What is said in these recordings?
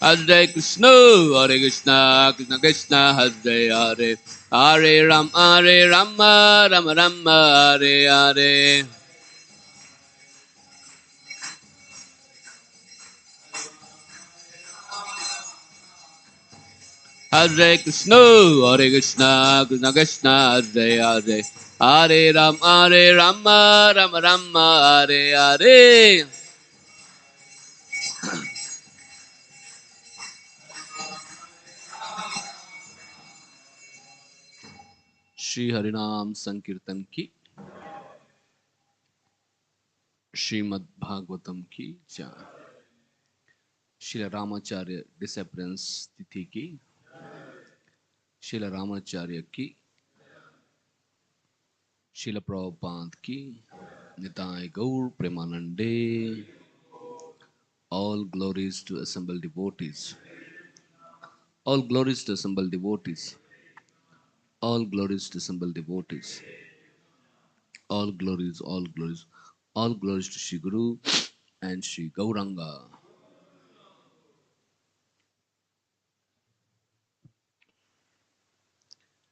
Hare Krishna, Hare Krishna, Krishna Krishna, Hare Hare, Hare Rama, Rama Rama, Hare Hare. Hare Krishna, Hare Krishna, Krishna Krishna, Hare Hare, Hare Rama, Rama Rama, Hare Hare. Shri Harinam Sankirtan ki, Srimad Bhagavatam ki jai. Srila Ramacharya Disappearance Tithi ki, Srila Ramacharya ki, Srila Prabhupada ki, Nitai Gaur Premanande. All glories to assembled devotees. All glories to assembled devotees. All glories to assembled devotees. All glories, all glories, all glories to Shri Guru and Shri Gauranga.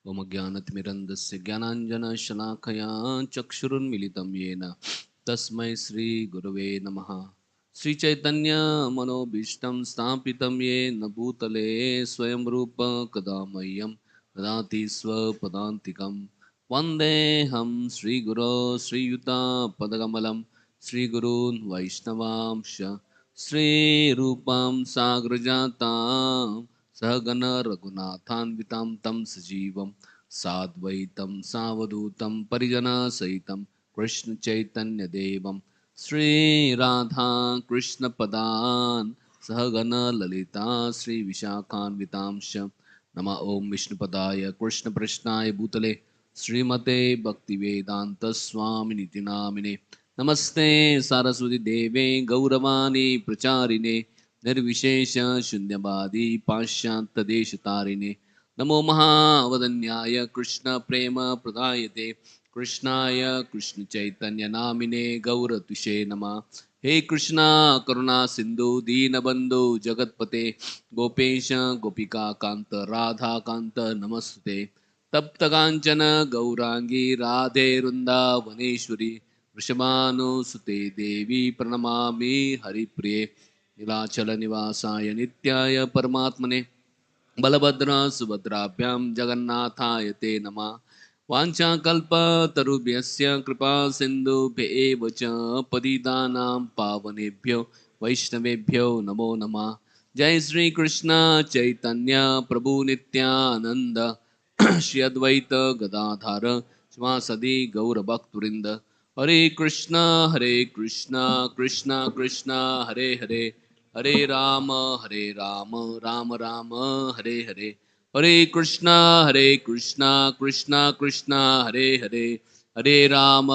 Om Jnanatimirandasya Jnananjana Shalakaya Chakshurunmilitam Yena Tasmai Shri Gurave Namaha. Sri Chaitanya Manobishtam Stapitam Yena Bhutale Swayam Rupa Kadamayam Dadati Swapadantikam Vandeham Sri Guru Sri Yuta Padagamalam Sri Gurun Vaishnavamsha Sri Rupam Sagrajatam Sahagana Raghunathanvitam Tam Sajivam Sadvaitam Savadutam Parijana Saitam Krishna Chaitanya Devam Sri Radha Krishna Padan Sahagana Lalita Sri Vishakhanvitamsha Nama Om Vishnu Padaya Krishna Prashnaya Bhutale Srimate Bhaktivedanta Swami Niti Namine Namaste Saraswati Deve Gauravani Pracharine निर्विशेष शून्यवादी पाश्चात्य देश तारिणे नमो महावदन्याय कृष्ण प्रेम प्रदायते कृष्णाय कृष्ण चैतन्य नामिने गौरतुषे नमः हे कृष्णा करुणा सिंधु दीनबंधु जगतपते गोपेश गोपिका कांत राधा कांत नमस्ते तप्त कांचन गौरांगी राधे वृंदावनेश्वरी वृषभानुसुते देवी प्रणमामि हरिप्रिये नीलाचल निवासाय नित्याय परमात्मने बलभद्र सुभद्राभ्यां जगन्नाथाय ते नमः वाञ्छाकल्पतरुभ्यस्य कृपा सिन्धुभ्येव च पतितानां पावनेभ्यो वैष्णवेभ्यो नमो नमः जय श्री कृष्ण चैतन्य प्रभु नित्यानंद श्री अद्वैत गदाधर श्रीवासदि गौरभक्तवृंद हरे Krishna Krishna Krishna Hare Hare Hare Ram Ram Ram Hare Hare Hare Krishna Krishna Krishna Hare Hare Hare Ram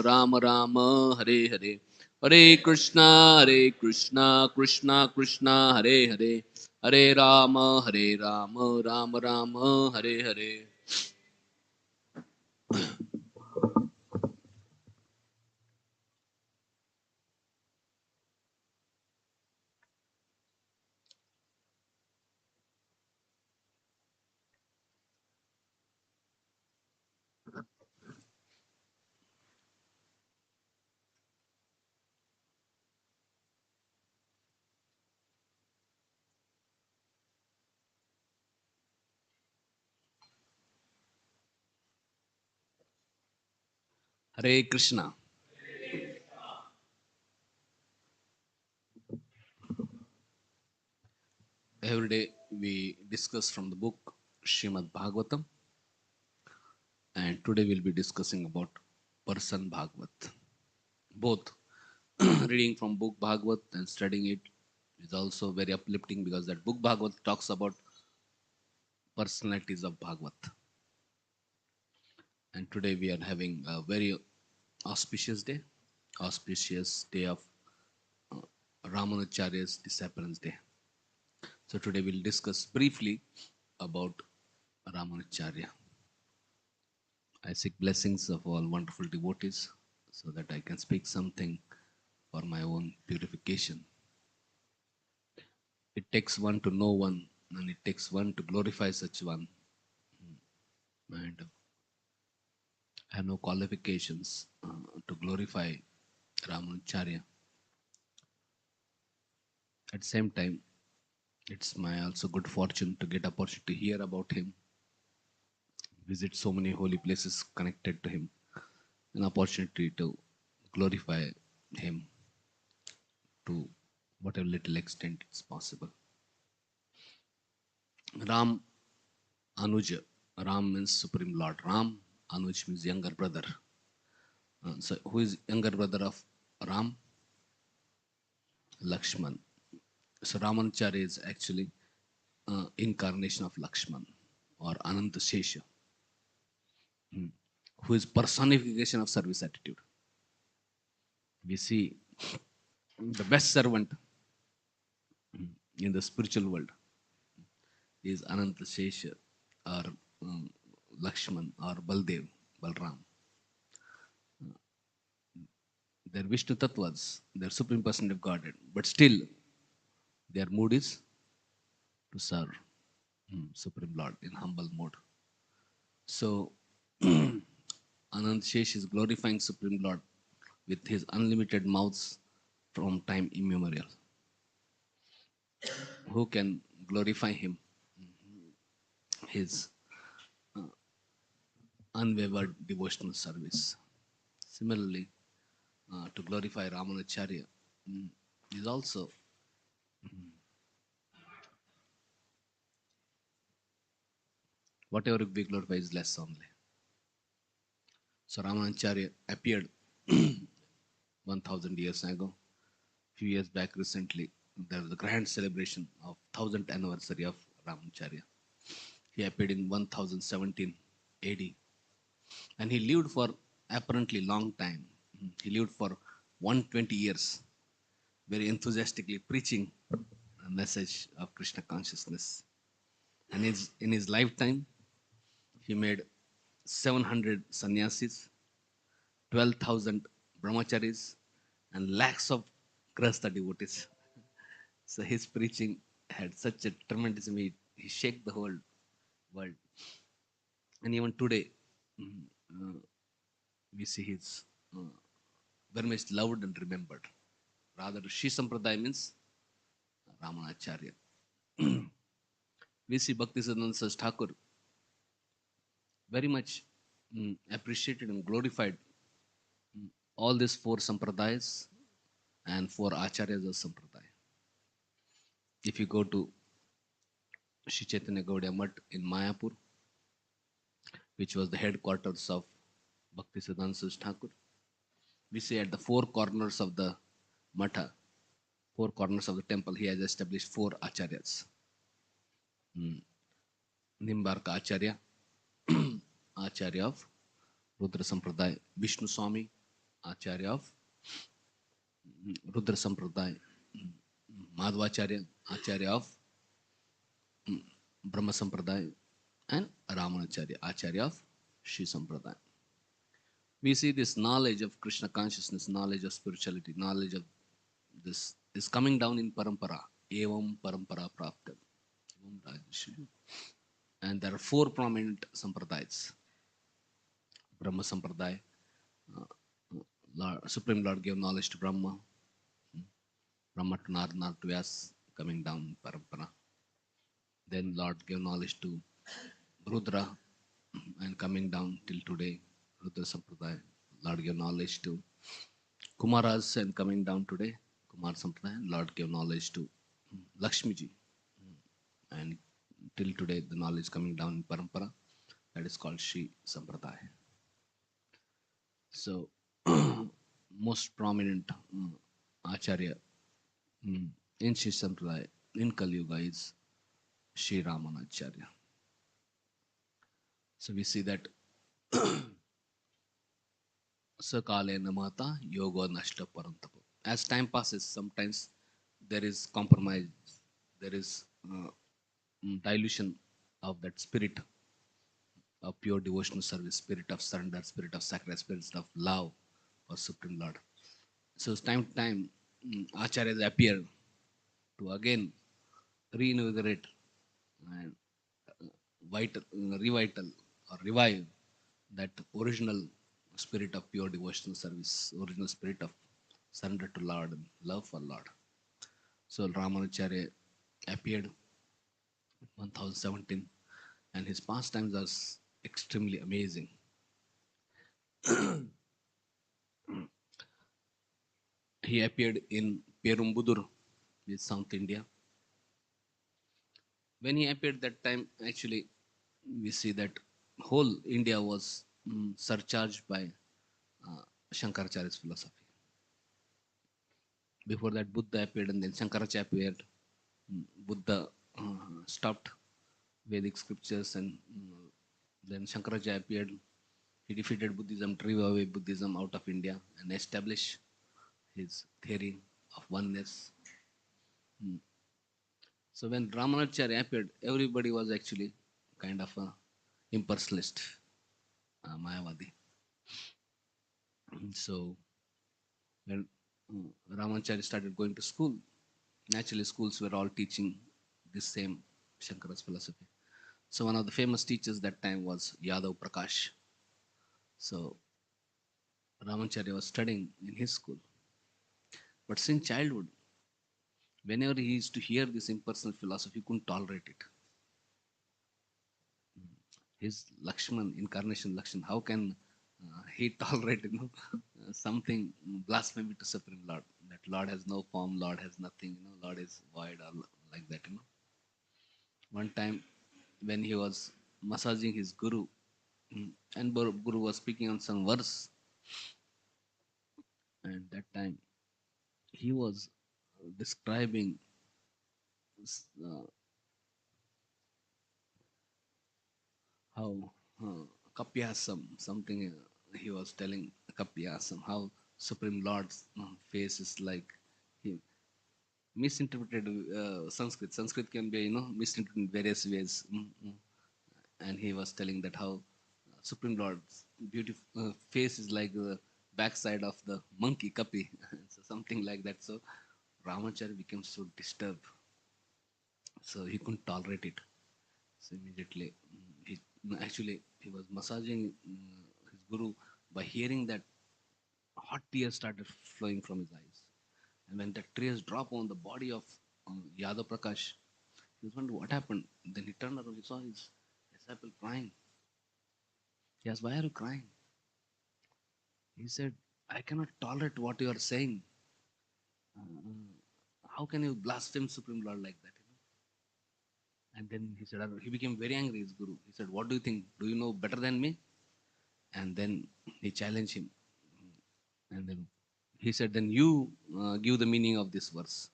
Ram Ram Hare Hare Hare Krishna Krishna Krishna Hare Hare Hare Ram Ram Ram Hare Hare Hare Krishna every day we discuss from the book Srimad Bhagavatam, and today we'll be discussing about person Bhagavat. Both reading from book Bhagavat and studying it is also very uplifting because that book Bhagavat talks about personalities of Bhagavat. And today we are having a very auspicious day of Ramanujacharya's disappearance day. So today we'll discuss briefly about Ramanujacharya. I seek blessings of all wonderful devotees so that I can speak something for my own purification. It takes one to know one, and it takes one to glorify such one. And I have no qualifications to glorify Ramanujacharya. At the same time, it's my also good fortune to get opportunity to hear about him, visit so many holy places connected to him, an opportunity to glorify him to whatever little extent it's possible. Ram Anuja. Ram means Supreme Lord. Ram Anuj means younger brother. So who is younger brother of Ram? Lakshman. So Ramanujacharya is actually incarnation of Lakshman or Ananta Shesha, who is personification of service attitude. We see the best servant in the spiritual world is Ananta Shesha or Lakshman or Baldev, Balram. They're Vishnu Tattvas, they're Supreme Personality of Godhead, but still their mood is to serve Supreme Lord in humble mode. So Anand Shesh is glorifying Supreme Lord with his unlimited mouths from time immemorial. Who can glorify him? His unwavered devotional service. Similarly, to glorify Ramanujacharya is also whatever we glorify is less only. So Ramanujacharya appeared 1000 years ago. Few years back recently, there was a grand celebration of 1000th anniversary of Ramanujacharya. He appeared in 1017 AD and he lived for apparently long time. He lived for 120 years, very enthusiastically preaching a message of Krishna consciousness. And in his lifetime, he made 700 sannyasis, 12,000 brahmacharis, and lakhs of grahastha devotees. So his preaching had such a tremendous weight. He shook the whole world. And even today, we see his very much loved and remembered. Rather, Sri Sampradaya means Ramanujacharya. We see Bhakti Siddhanta Thakur very much appreciated and glorified all these four Sampradayas and four Acharyas of Sampradaya. If you go to Sri Chaitanya Gaudiya Mutt in Mayapur, which was the headquarters of Bhakti Siddhanta Thakur, we see at the four corners of the Matha, four corners of the temple, he has established four Acharyas. Nimbarka Acharya, Acharya of Rudra Sampradaya, Vishnu Swami, Acharya of Rudra Sampradaya, Madhvacharya, Acharya of Brahma Sampradaya, and Ramanujacharya, Acharya of Sri Sampradaya. We see this knowledge of Krishna consciousness, knowledge of spirituality, knowledge of this is coming down in parampara. Evam parampara prapta. And there are four prominent sampradayas. Brahma Sampradaya, Supreme Lord gave knowledge to Brahma, Brahma to Narad, Narad to Vyas, coming down in parampara. Then Lord gave knowledge to Rudra and coming down till today, Rudra Sampradaya. Lord gave knowledge to Kumaras and coming down today, Kumar Sampradaya. Lord gave knowledge to Lakshmiji and till today the knowledge coming down in parampara, that is called Sri Sampradaya. So most prominent Acharya in Sri Sampradaya in Kali Yuga is Sri Ramanujacharya. So we see that Sakale Namata Yoga Nashta Parantapo. As time passes, sometimes there is compromise, there is dilution of that spirit of pure devotional service, spirit of surrender, spirit of sacrifice, spirit of love for Supreme Lord. So time to time, Acharyas appear to again reinvigorate and revital or revive that original spirit of pure devotional service, original spirit of surrender to Lord and love for Lord. So Ramanujacharya appeared in 1017 and his pastimes are extremely amazing. He appeared in Perumbudur, with South India. When he appeared that time, actually, we see that whole India was surcharged by Shankaracharya's philosophy. Before that, Buddha appeared, and then Shankaracharya appeared. Buddha stopped Vedic scriptures, and then Shankaracharya appeared. He defeated Buddhism, drove away Buddhism out of India, and established his theory of oneness. So when Ramanujacharya appeared, everybody was actually kind of a impersonalist, Mayavadi. So when Ramanujacharya started going to school, naturally schools were all teaching this same Shankara's philosophy. So one of the famous teachers that time was Yadav Prakash. So Ramanujacharya was studying in his school. But since childhood, whenever he used to hear this impersonal philosophy, he couldn't tolerate it. His Lakshman, incarnation Lakshman, how can he tolerate something blasphemy to Supreme Lord? That Lord has no form, Lord has nothing, Lord is void or like that. One time when he was massaging his Guru, and Guru was speaking on some verse, and that time he was describing uh, how Kapyasam, something he was telling Kapyasam, how Supreme Lord's face is like he misinterpreted Sanskrit. Sanskrit can be misinterpreted in various ways. And he was telling that how Supreme Lord's beautiful face is like the backside of the monkey Kapi, so something like that. So Ramacharya became so disturbed, so he couldn't tolerate it. So immediately, he actually he was massaging his guru. By hearing that, hot tears started flowing from his eyes, and when the tears dropped on the body of Yadav Prakash, he was wondering what happened. Then he turned around, he saw his disciple crying. He asked, "Why are you crying?" He said, "I cannot tolerate what you are saying. How can you blaspheme Supreme Lord like that?" And then he said, he became very angry, his guru. He said, "What do you think? Do you know better than me?" And then he challenged him. And then he said, "Then you give the meaning of this verse."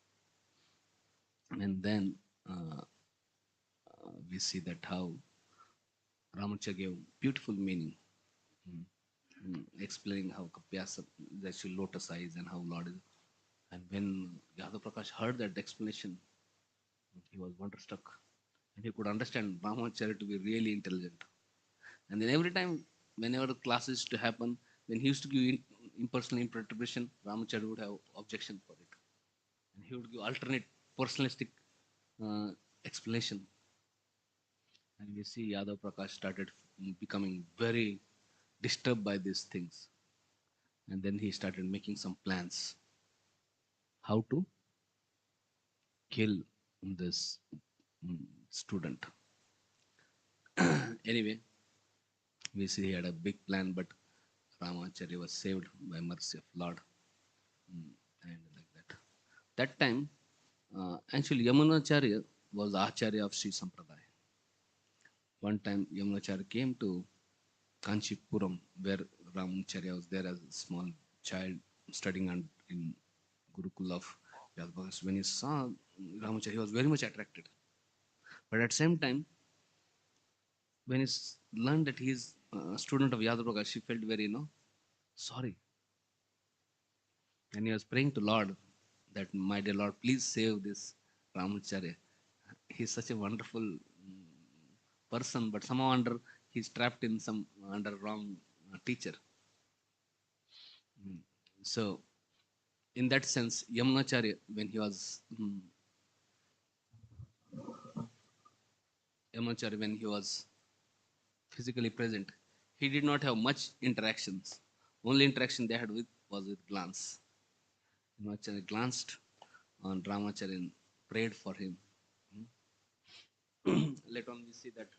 And then we see that how Ramacharya gave beautiful meaning, explaining how Kapyasa is actually lotus eyes and how Lord is. And when Yadav Prakash heard that explanation, he was wonderstruck. And he could understand Ramacharya to be really intelligent. And then every time, whenever the class used to happen, when he used to give impersonal interpretation, Ramacharya would have objection for it. And he would give alternate personalistic explanation. And we see Yadav Prakash started becoming very disturbed by these things. And then he started making some plans how to kill this student. Anyway, we see he had a big plan, but Ramacharya was saved by mercy of Lord, and like that. That time, actually, Yamunacharya was Acharya of Sri Sampradaya. One time, Yamunacharya came to Kanchipuram, where Ramacharya was there as a small child studying in Gurukul of Yadvagas. When he saw Ramacharya, he was very much attracted. But at the same time, when he learned that he is a student of Yadav he felt very, sorry. And he was praying to Lord that, my dear Lord, please save this Ramacharya. He's such a wonderful person, but somehow he's trapped in some under wrong teacher. So, in that sense, Yamunacharya, when he was Yamachari, when he was physically present, he did not have much interactions. Only interaction they had with was with glance. Yamachari glanced on Ramachari and prayed for him. Later on, we see that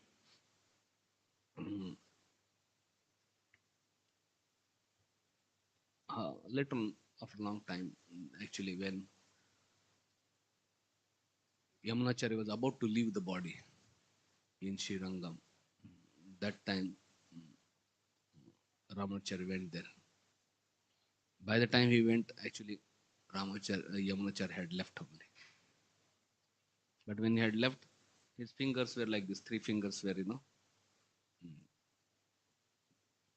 later on, after a long time, actually, when Yamunachari was about to leave the body in Srirangam, that time Ramanujacharya went there. By the time he went, actually, Yamunachar had left only. But when he had left, his fingers were like this. Three fingers were,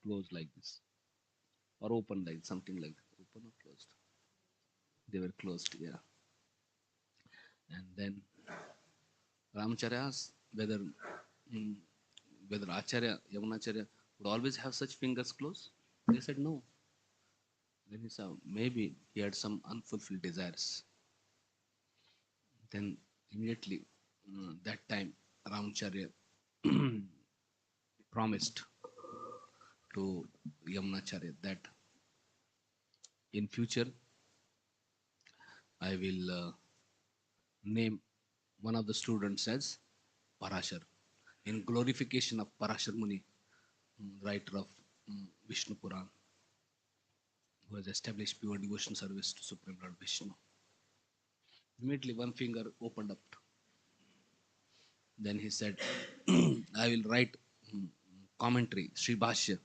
closed like this, or open like something like that. Open or closed? They were closed, yeah. And then Ramacharya asked mm, whether Acharya, Yamunacharya would always have such fingers closed. They said no. Then he said maybe he had some unfulfilled desires. Then immediately that time Ramacharya promised to Yamunacharya that in future I will name one of the students as Parashar in glorification of Parashar Muni, writer of Vishnu Puran, who has established pure devotion service to Supreme Lord Vishnu. Immediately one finger opened up. Then he said, I will write commentary, Sri Bhashya,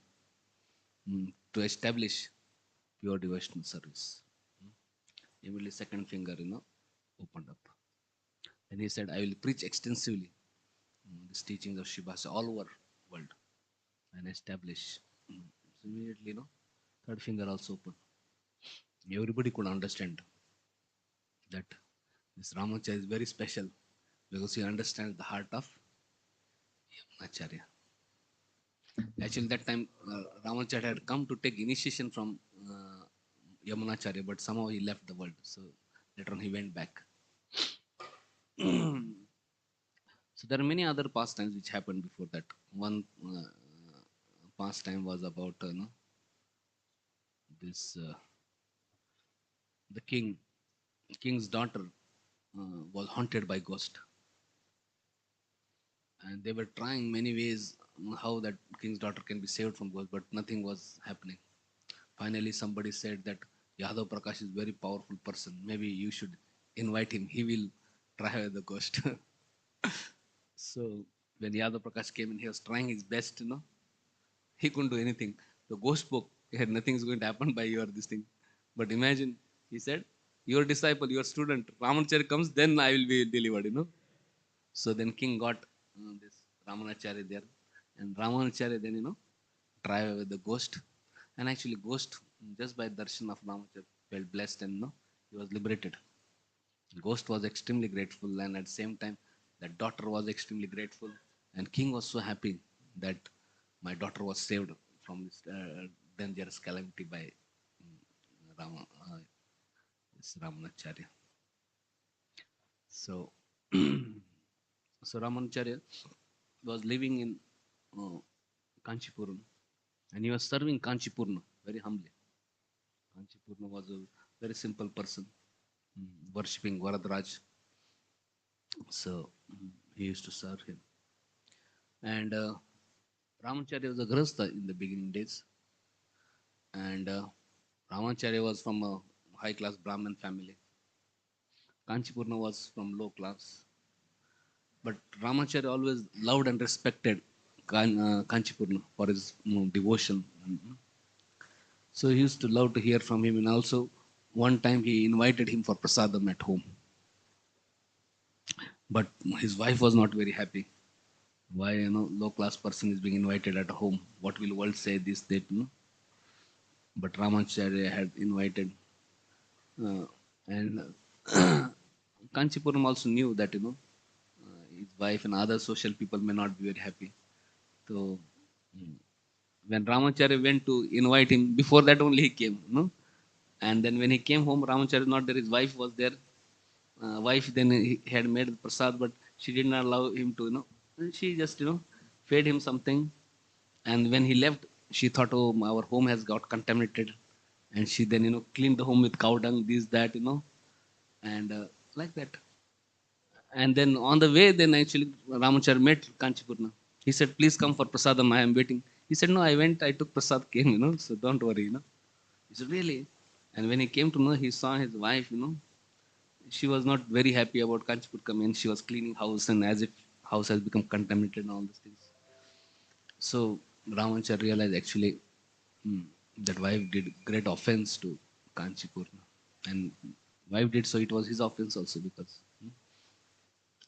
to establish pure devotional service. Immediately second finger, opened up. Then he said, I will preach extensively these teachings of Sri Bhashya all over world and establish. So immediately, third finger also opened. Everybody could understand that this Ramacharya is very special because he understands the heart of Acharya. Actually, that time Ramacharya had come to take initiation from Yamunacharya, but somehow he left the world. So later on, he went back. So there are many other pastimes which happened before that. One pastime was about this the king's daughter was haunted by ghost, and they were trying many ways how that king's daughter can be saved from ghost, but nothing was happening. Finally, somebody said that Yadav Prakash is a very powerful person. Maybe you should invite him. He will drive away the ghost. So when Yadav Prakash came in, he was trying his best, he couldn't do anything. The ghost spoke. He had nothing is going to happen by your this thing. But imagine, he said, your disciple, your student, Ramanujacharya comes, then I will be delivered. So then king got this Ramanujacharya there. And Ramanujacharya then, drive away the ghost. And actually ghost, just by darshan of Ramanujacharya, felt blessed and, he was liberated. Ghost was extremely grateful, and at the same time, that daughter was extremely grateful. And king was so happy that my daughter was saved from this dangerous calamity by Rama, this Ramanujacharya. So, so Ramanujacharya was living in uh, Kanchipuram, and he was serving Kanchipurna very humbly. Kanchipurna was a very simple person, worshipping Varadaraj. So he used to serve him. And Ramacharya was a grahastha in the beginning days. And Ramacharya was from a high class Brahmin family. Kanchipurna was from low class. But Ramacharya always loved and respected Kanchipurna for his devotion. So he used to love to hear from him. And also, one time he invited him for prasadam at home. But his wife was not very happy. Why, low class person is being invited at home? What will world say? This, that. But Ramacharya had invited, and Kanchipuram also knew that his wife and other social people may not be very happy. So when Ramacharya went to invite him, before that only he came, and then when he came home, Ramacharya not there. His wife was there. Wife then he had made the prasad, but she did not allow him to And she just, fed him something. And when he left, she thought, oh, our home has got contaminated. And she then, cleaned the home with cow dung, this, that, and like that. And then on the way, then actually Ramacharya met Kanchipurna. He said, please come for prasadam, I am waiting. He said, no, I went, I took prasad, came, so don't worry. He said, really? And when he came to know, he saw his wife, she was not very happy about Kanchipur coming. She was cleaning house and as if house has become contaminated and all these things. So Ramacharya realized actually that wife did great offense to Kanchipurna. And wife did so, it was his offense also because.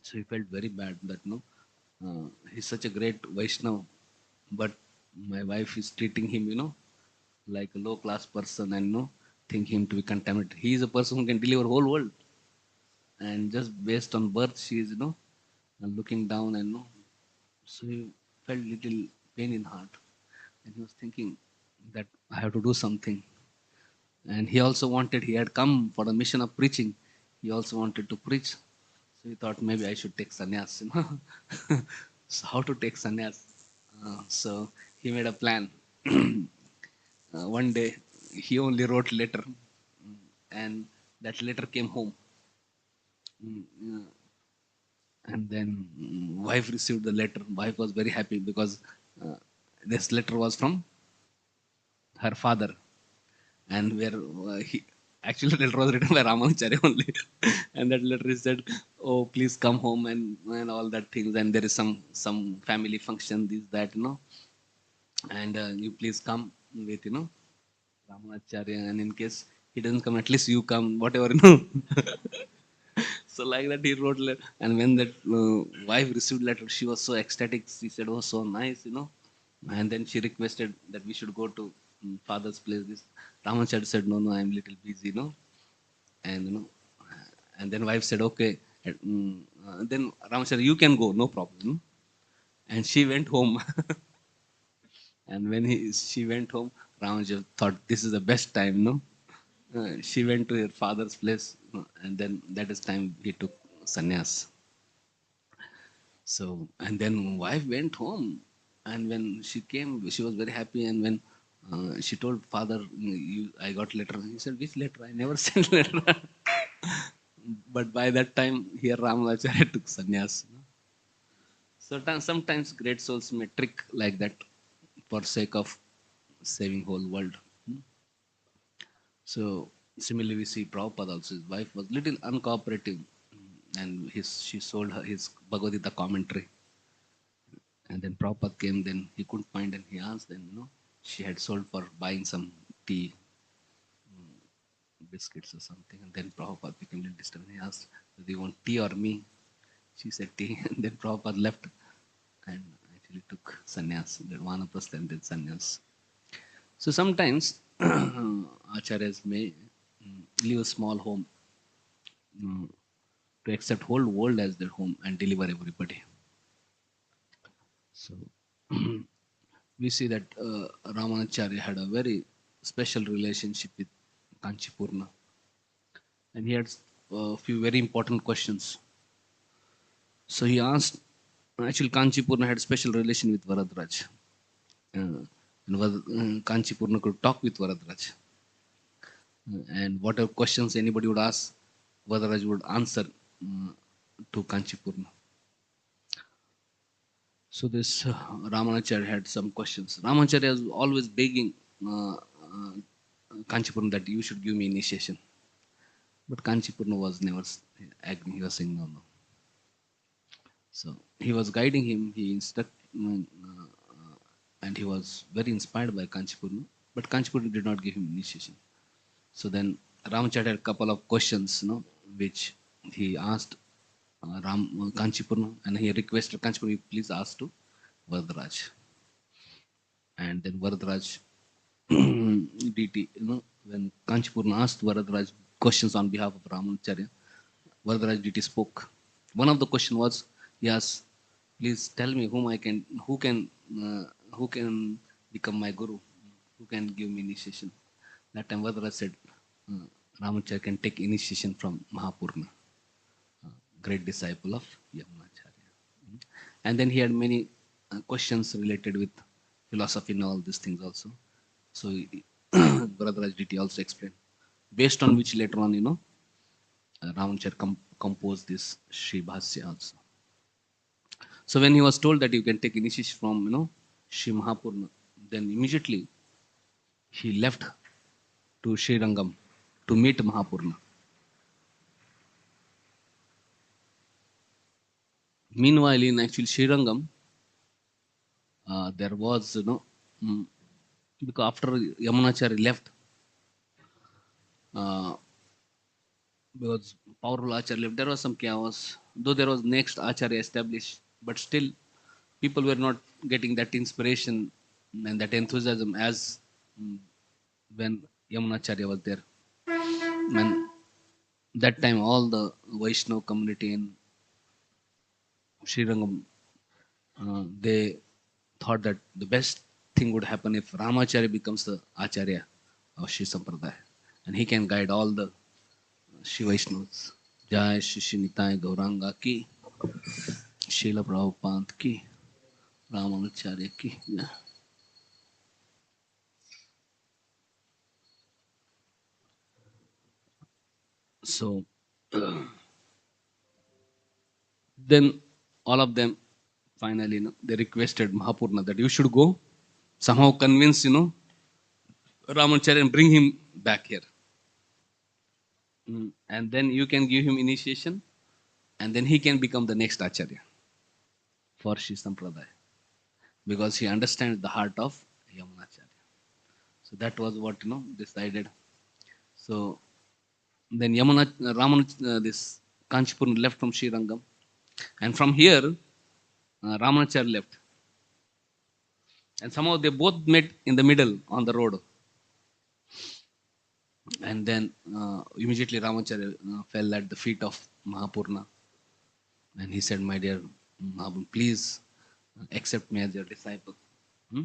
So he felt very bad that he's such a great Vaishnav, but my wife is treating him, like a low class person and think him to be contaminated. He is a person who can deliver whole world, and just based on birth, she is looking down and so he felt little pain in heart, and he was thinking that I have to do something. And he also wanted, he had come for the mission of preaching. He also wanted to preach. So he thought maybe I should take sannyas. So how to take sannyas? So he made a plan. One day he only wrote letter, and that letter came home. Mm, and then wife received the letter. Wife was very happy because uh, this letter was from her father, and where he actually the letter was written by Ramanujacharya only, and that letter is said, "Oh, please come home," and all that things, and there is some family function, this that, and you please come with Ramanujacharya, and in case he doesn't come, at least you come, whatever. So like that he wrote letter, and when that wife received letter, she was so ecstatic. She said, "Oh, so nice." And then she requested that we should go to father's place. This Ramacharya said, "No, no, I'm little busy." And and then wife said, "Okay." Then Ramacharya, "You can go, no problem." And she went home. And when she went home, Ramacharya thought this is the best time, no? She went to her father's place, and then that is time he took sannyas. So, and then wife went home, and when she came, she was very happy. And when she told father, I got letter," he said, "Which letter? I never sent letter." But by that time, here Ramanujacharya took sannyas. Sometimes great souls may trick like that for sake of saving whole world. So similarly, we see Prabhupada also. His wife was little uncooperative, and she sold her his Bhagavad Gita commentary. And then Prabhupada came, then he couldn't find, and he asked, then she had sold for buying some tea, biscuits or something. And then Prabhupada became a little disturbed. He asked, "Do you want tea or me?" She said tea. And then Prabhupada left and actually took sannyas, then vanaprastha and then sannyas. So sometimes acharyas may leave a small home mm, to accept whole world as their home and deliver everybody. So we see that Ramanujacharya had a very special relationship with Kanchipurna, and he had a few very important questions. So he asked, actually Kanchipurna had special relation with Varadraj, and Kanchipurna could talk with Varadraj, and whatever questions anybody would ask, Varadraj would answer to Kanchipurna. So this Ramanujacharya had some questions. Ramanujacharya was always begging Kanchipurna that you should give me initiation. But Kanchipurna was never agreeing. He was saying no, no. So he was guiding him. He and he was very inspired by Kanchipurna. But Kanchipurna did not give him initiation. So then Ramacharya had a couple of questions, which he asked Kanchipurna, and he requested Kanchipurna, please ask to Varadraj. And then Varadraj DT, when Kanchipurna asked Varadraj questions on behalf of Ramanujacharya, Varadraj DT spoke. One of the question was, yes, please tell me who can become my guru, who can give me initiation. That time Varadraj said, uh, Ramacharya can take initiation from Mahapurna, great disciple of Yamunacharya. And then he had many questions related with philosophy and all these things also. So Brother Rajditi also explained, based on which later on, Ramanujacharya composed this Sri Bhasya also. So when he was told that you can take initiation from, Sri Mahapurna, then immediately he left to Sri Rangam to meet Mahapurna. Meanwhile, in actually Sri Rangam, there was, mm, because after Yamunachari left, uh, because powerful Acharya left, there was some chaos. Though there was next Acharya established, but still people were not getting that inspiration and that enthusiasm as mm, when Yamunacharya was there. And that time, all the Vaishnava community in Srirangam, they thought that the best thing would happen if Ramacharya becomes the Acharya of Shri Sampradaya, and he can guide all the Shri Vaishnavas. Jai Shri Shri Nitai Gauranga ki, Srila Prabhupada ki, Ramanujacharya ki. Yeah. So then all of them finally, they requested Mahapurna that you should go, somehow convince, Ramanujacharya and bring him back here. And then you can give him initiation, and then he can become the next Acharya for Shri Sampradaya because he understands the heart of Yamunacharya. So that was what, decided. So then this Kanchipur left from Sri Rangam, and from here, Ramanujacharya left. And somehow they both met in the middle on the road. And then immediately Ramacharya fell at the feet of Mahapurna. And he said, my dear Mahaprabhu, please accept me as your disciple. Hmm?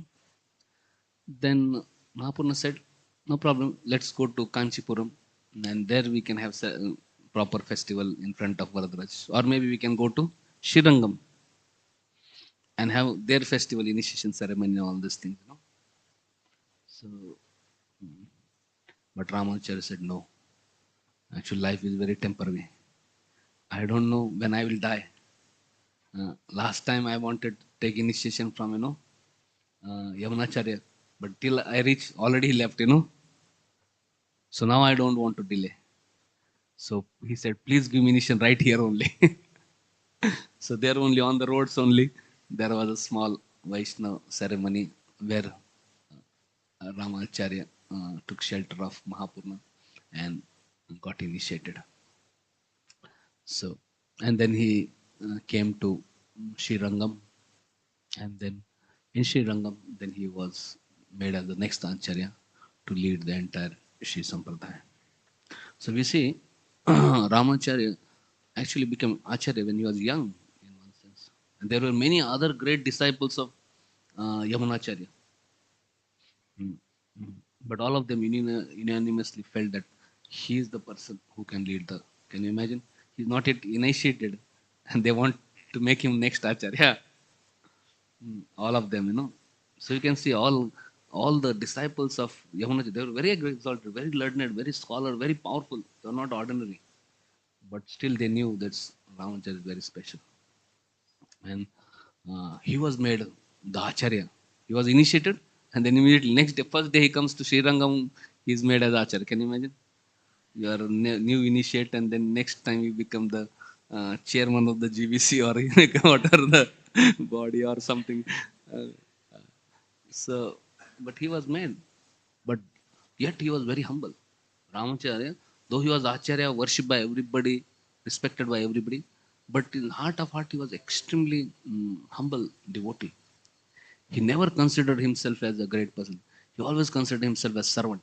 Then Mahapurna said, no problem, let's go to Kanchipuram and there we can have proper festival in front of Varadaraj. Or maybe we can go to Shirangam and have their festival, initiation ceremony, and all these things. So, but Ramanujacharya said, no, actually life is very temporary. I don't know when I will die. Last time I wanted to take initiation from, Yamunacharya, but till I reach, already left, So now I don't want to delay. So he said, please give me initiation right here only. So there only on the roads only, there was a small Vaishnava ceremony where Ramacharya took shelter of Mahapurna and got initiated. So, and then he came to Sri Rangam, and then in Sri Rangam, then he was made as the next Acharya to lead the entire Sri Sampradaya. So we see Ramacharya actually became Acharya when he was young, in one sense. And there were many other great disciples of Yamunacharya. Mm. Mm. But all of them unanimously felt that he is the person who can lead the. Can you imagine? He's not yet initiated, and they want to make him next Acharya. All of them, So you can see all the disciples of Yamunacharya, they were very exalted, very learned, very scholar, very powerful. They were not ordinary. But still they knew that Ramanujacharya is very special. And he was made the Acharya. He was initiated, and then immediately next day, first day he comes to Sri Rangam, he is made as Acharya. Can you imagine? You are a new initiate, and then next time you become the chairman of the GBC or whatever the body or something. Uh, so, but he was made, but yet he was very humble. Ramacharya, though he was Acharya, worshipped by everybody, respected by everybody, but in heart of heart, he was extremely humble devotee. He never considered himself as a great person. He always considered himself as servant.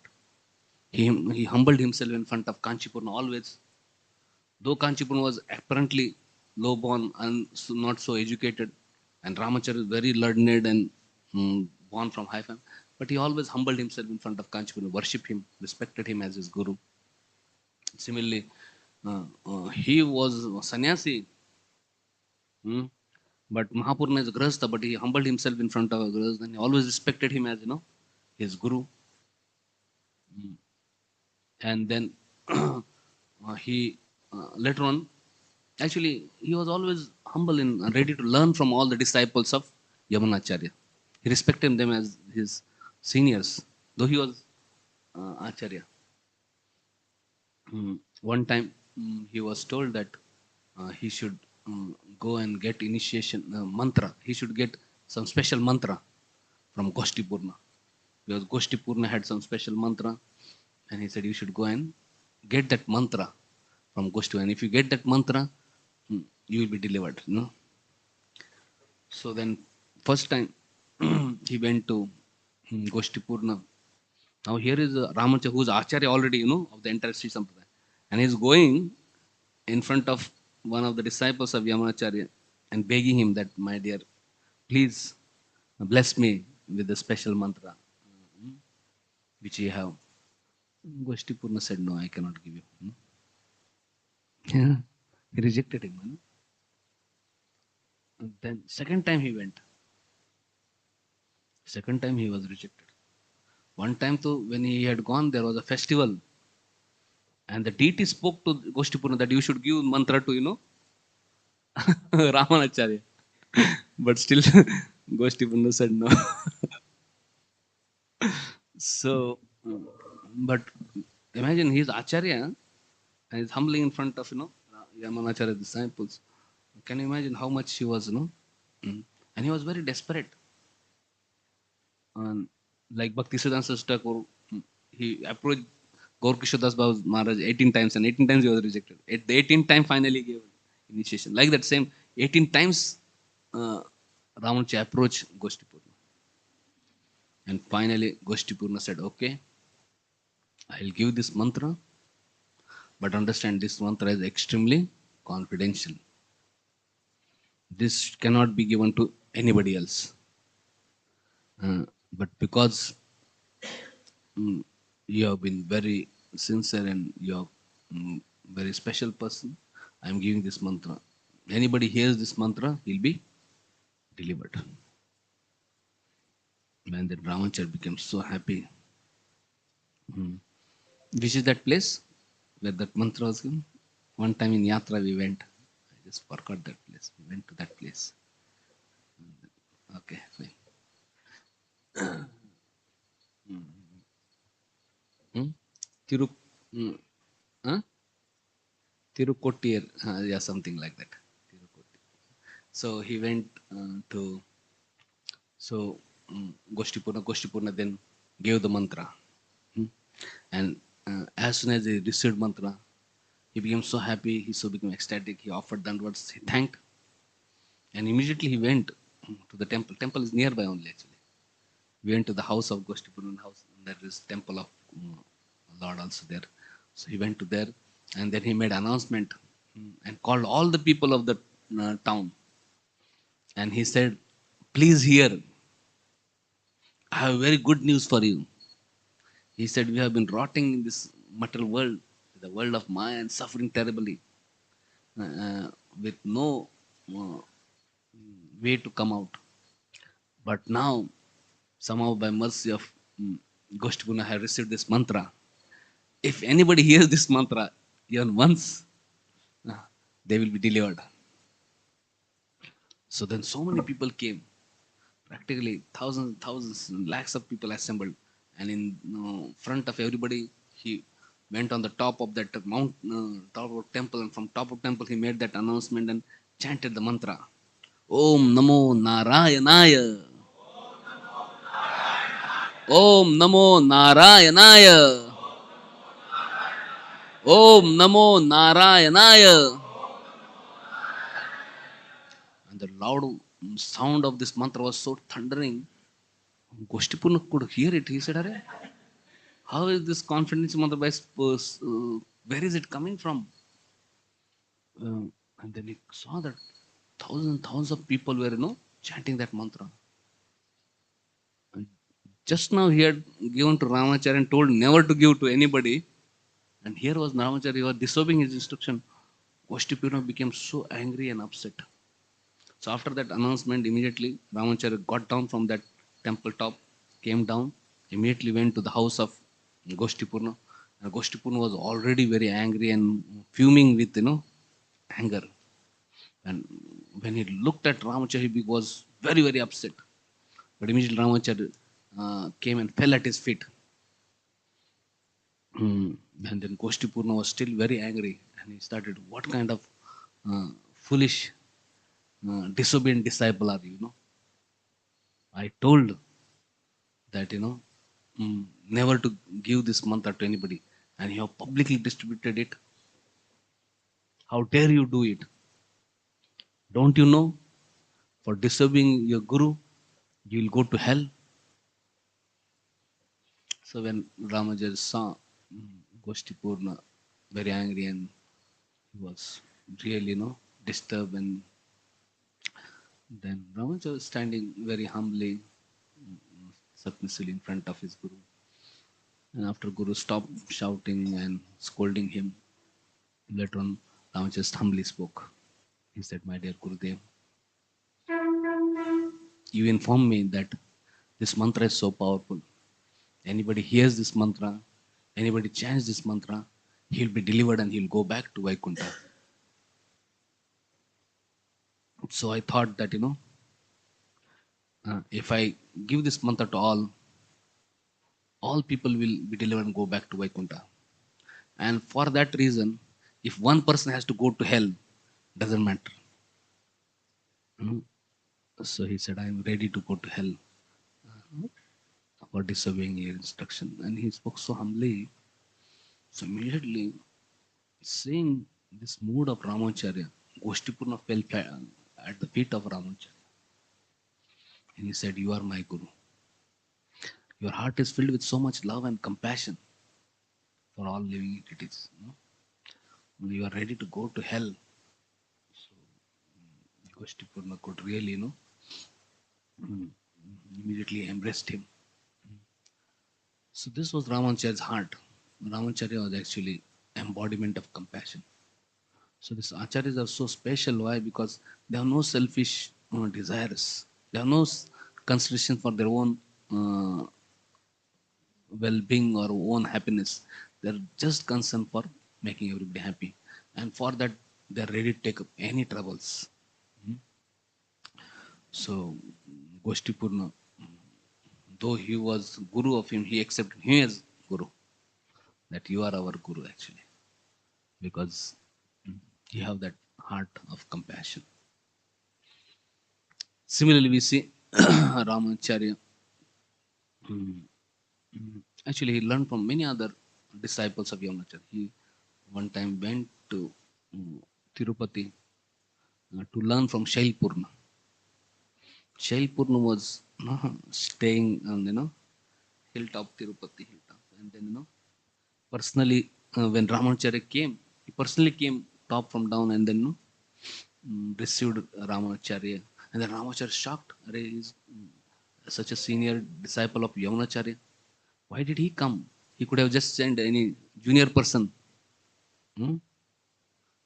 He humbled himself in front of Kanchipurna always. Though Kanchipurna was apparently low born and not so educated, and Ramacharya is very learned and born from high family, but he always humbled himself in front of Kanchipurna, worshipped him, respected him as his guru. Similarly, he was a sannyasi. Hmm? But Mahapurna is a Grahastha, but he humbled himself in front of a Grahastha and he always respected him as, his guru. And then he later on, actually, he was always humble and ready to learn from all the disciples of Yamunacharya. He respected them as his seniors, though he was Acharya. One time he was told that he should go and get initiation mantra. He should get some special mantra from Goshti because Goshti had some special mantra, and he said you should go and get that mantra from Goshti. And if you get that mantra, you will be delivered. So then, first time he went to Goshti. Now here is Ramanuja, who is Acharya already, of the entire Sri Sampradaya. And he's going in front of one of the disciples of Yamunacharya and begging him that, my dear, please bless me with the special mantra which you have. Goshti said, no, I cannot give you. Yeah. He rejected him. And then second time he went. Second time he was rejected. One time too, when he had gone, there was a festival. And the deity spoke to Goshti that you should give mantra to, Ramanujacharya. But still, Goshti said no. So, but imagine he's Acharya and he's humbling in front of, Yamunacharya disciples. Can you imagine how much he was, And he was very desperate. And like Bhakti Siddhanta Thakur, he approached Gaur Kishore Das Babu Maharaj 18 times and 18 times he was rejected. At the 18th time, finally gave initiation. Like that same 18 times, Ramanuja approached Goshti. And finally, Goshti said, okay, I'll give this mantra, but understand this mantra is extremely confidential. This cannot be given to anybody else. But because you have been very sincere and you are very special person, I am giving this mantra. Anybody hears this mantra, he'll be delivered. And then Ramanujacharya became so happy. Which is that place where that mantra was given? One time in Yatra we went. I just forgot that place. We went to that place. Okay, fine. Tiru, Tirukottir, yeah, something like that. So he went to, so Goshti then gave the mantra. And as soon as he received mantra, he became so happy, he so became ecstatic, he offered dandavat, he thanked. And immediately he went to the temple. Temple is nearby only actually. We went to the house of Goshti house, and there is temple of Lord also there. So he went to there, and then he made announcement and called all the people of the town. And he said, please hear, I have very good news for you. He said, we have been rotting in this material world, the world of Maya, and suffering terribly, with no way to come out. But now, somehow by mercy of Goshti I have received this mantra. If anybody hears this mantra, even once, they will be delivered. So then so many people came. Practically thousands, lakhs of people assembled. And in front of everybody, he went on the top of that top of temple. And from top of temple, he made that announcement and chanted the mantra. Om Namo Narayanaya. Om Namo Narayanaya. Om Namo Narayanaya. And the loud sound of this mantra was so thundering. Goshti could hear it. He said, Arey, how is this confidence mantra by where is it coming from? And then he saw that thousands of people were, chanting that mantra. And just now he had given to Ramanujacharya and told never to give to anybody. And here was Ramanujacharya, he was disobeying his instruction. Goshti became so angry and upset. So after that announcement, immediately Ramanujacharya got down from that temple top, came down, immediately went to the house of Goshtipurna. And Goshtipurna was already very angry and fuming with anger. And when he looked at Ramacharya, he was very, very upset. But immediately Ramacharya came and fell at his feet. And then Goshtipurna was still very angry. And he started, what kind of foolish, disobedient disciple are you? I told that, never to give this mantra to anybody. And you have publicly distributed it. How dare you do it? Don't you know? For disobeying your guru, you will go to hell. So when Ramanuja saw Goshtipurna very angry and he was really, disturbed, and then Ramanuja was standing very humbly, submissively in front of his guru. And after Guru stopped shouting and scolding him, later on Ramanuja just humbly spoke. He said, "My dear Gurudev, you informed me that this mantra is so powerful. Anybody hears this mantra, anybody chants this mantra, he'll be delivered and he'll go back to Vaikuntha. So I thought that, if I give this mantra to all people will be delivered and go back to Vaikuntha. And for that reason, if one person has to go to hell, doesn't matter." So he said, "I am ready to go to hell for disobeying your instruction." And he spoke so humbly. So immediately, seeing this mood of Ramanujacharya, Goshtipurna fell at the feet of Ramanujacharya. And he said, "You are my Guru. Your heart is filled with so much love and compassion for all living entities. You are ready to go to hell." So Goshtipurna could really, immediately embraced him. So this was Ramanujacharya's heart. Ramanujacharya was actually embodiment of compassion. So these acharyas are so special. Why? Because they have no selfish desires. They have no consideration for their own uh, well-being or own happiness. They're just concerned for making everybody happy, and for that they're ready to take up any troubles. So Goshtipurna, though he was guru of him, he accepted him as guru. That you are our guru actually, because you have that heart of compassion. Similarly, we see Ramanujacharya. Actually, he learned from many other disciples of Yamunacharya. He one time went to Tirupati to learn from Shailpurna. Shailpurna was staying on hilltop Tirupati hilltop, and then personally when Ramanujacharya came, he personally came top from down, and then received Ramanujacharya, and then Ramanujacharya shocked. Arey, he's such a senior disciple of Yamunacharya. Why did he come? He could have just sent any junior person. Hmm?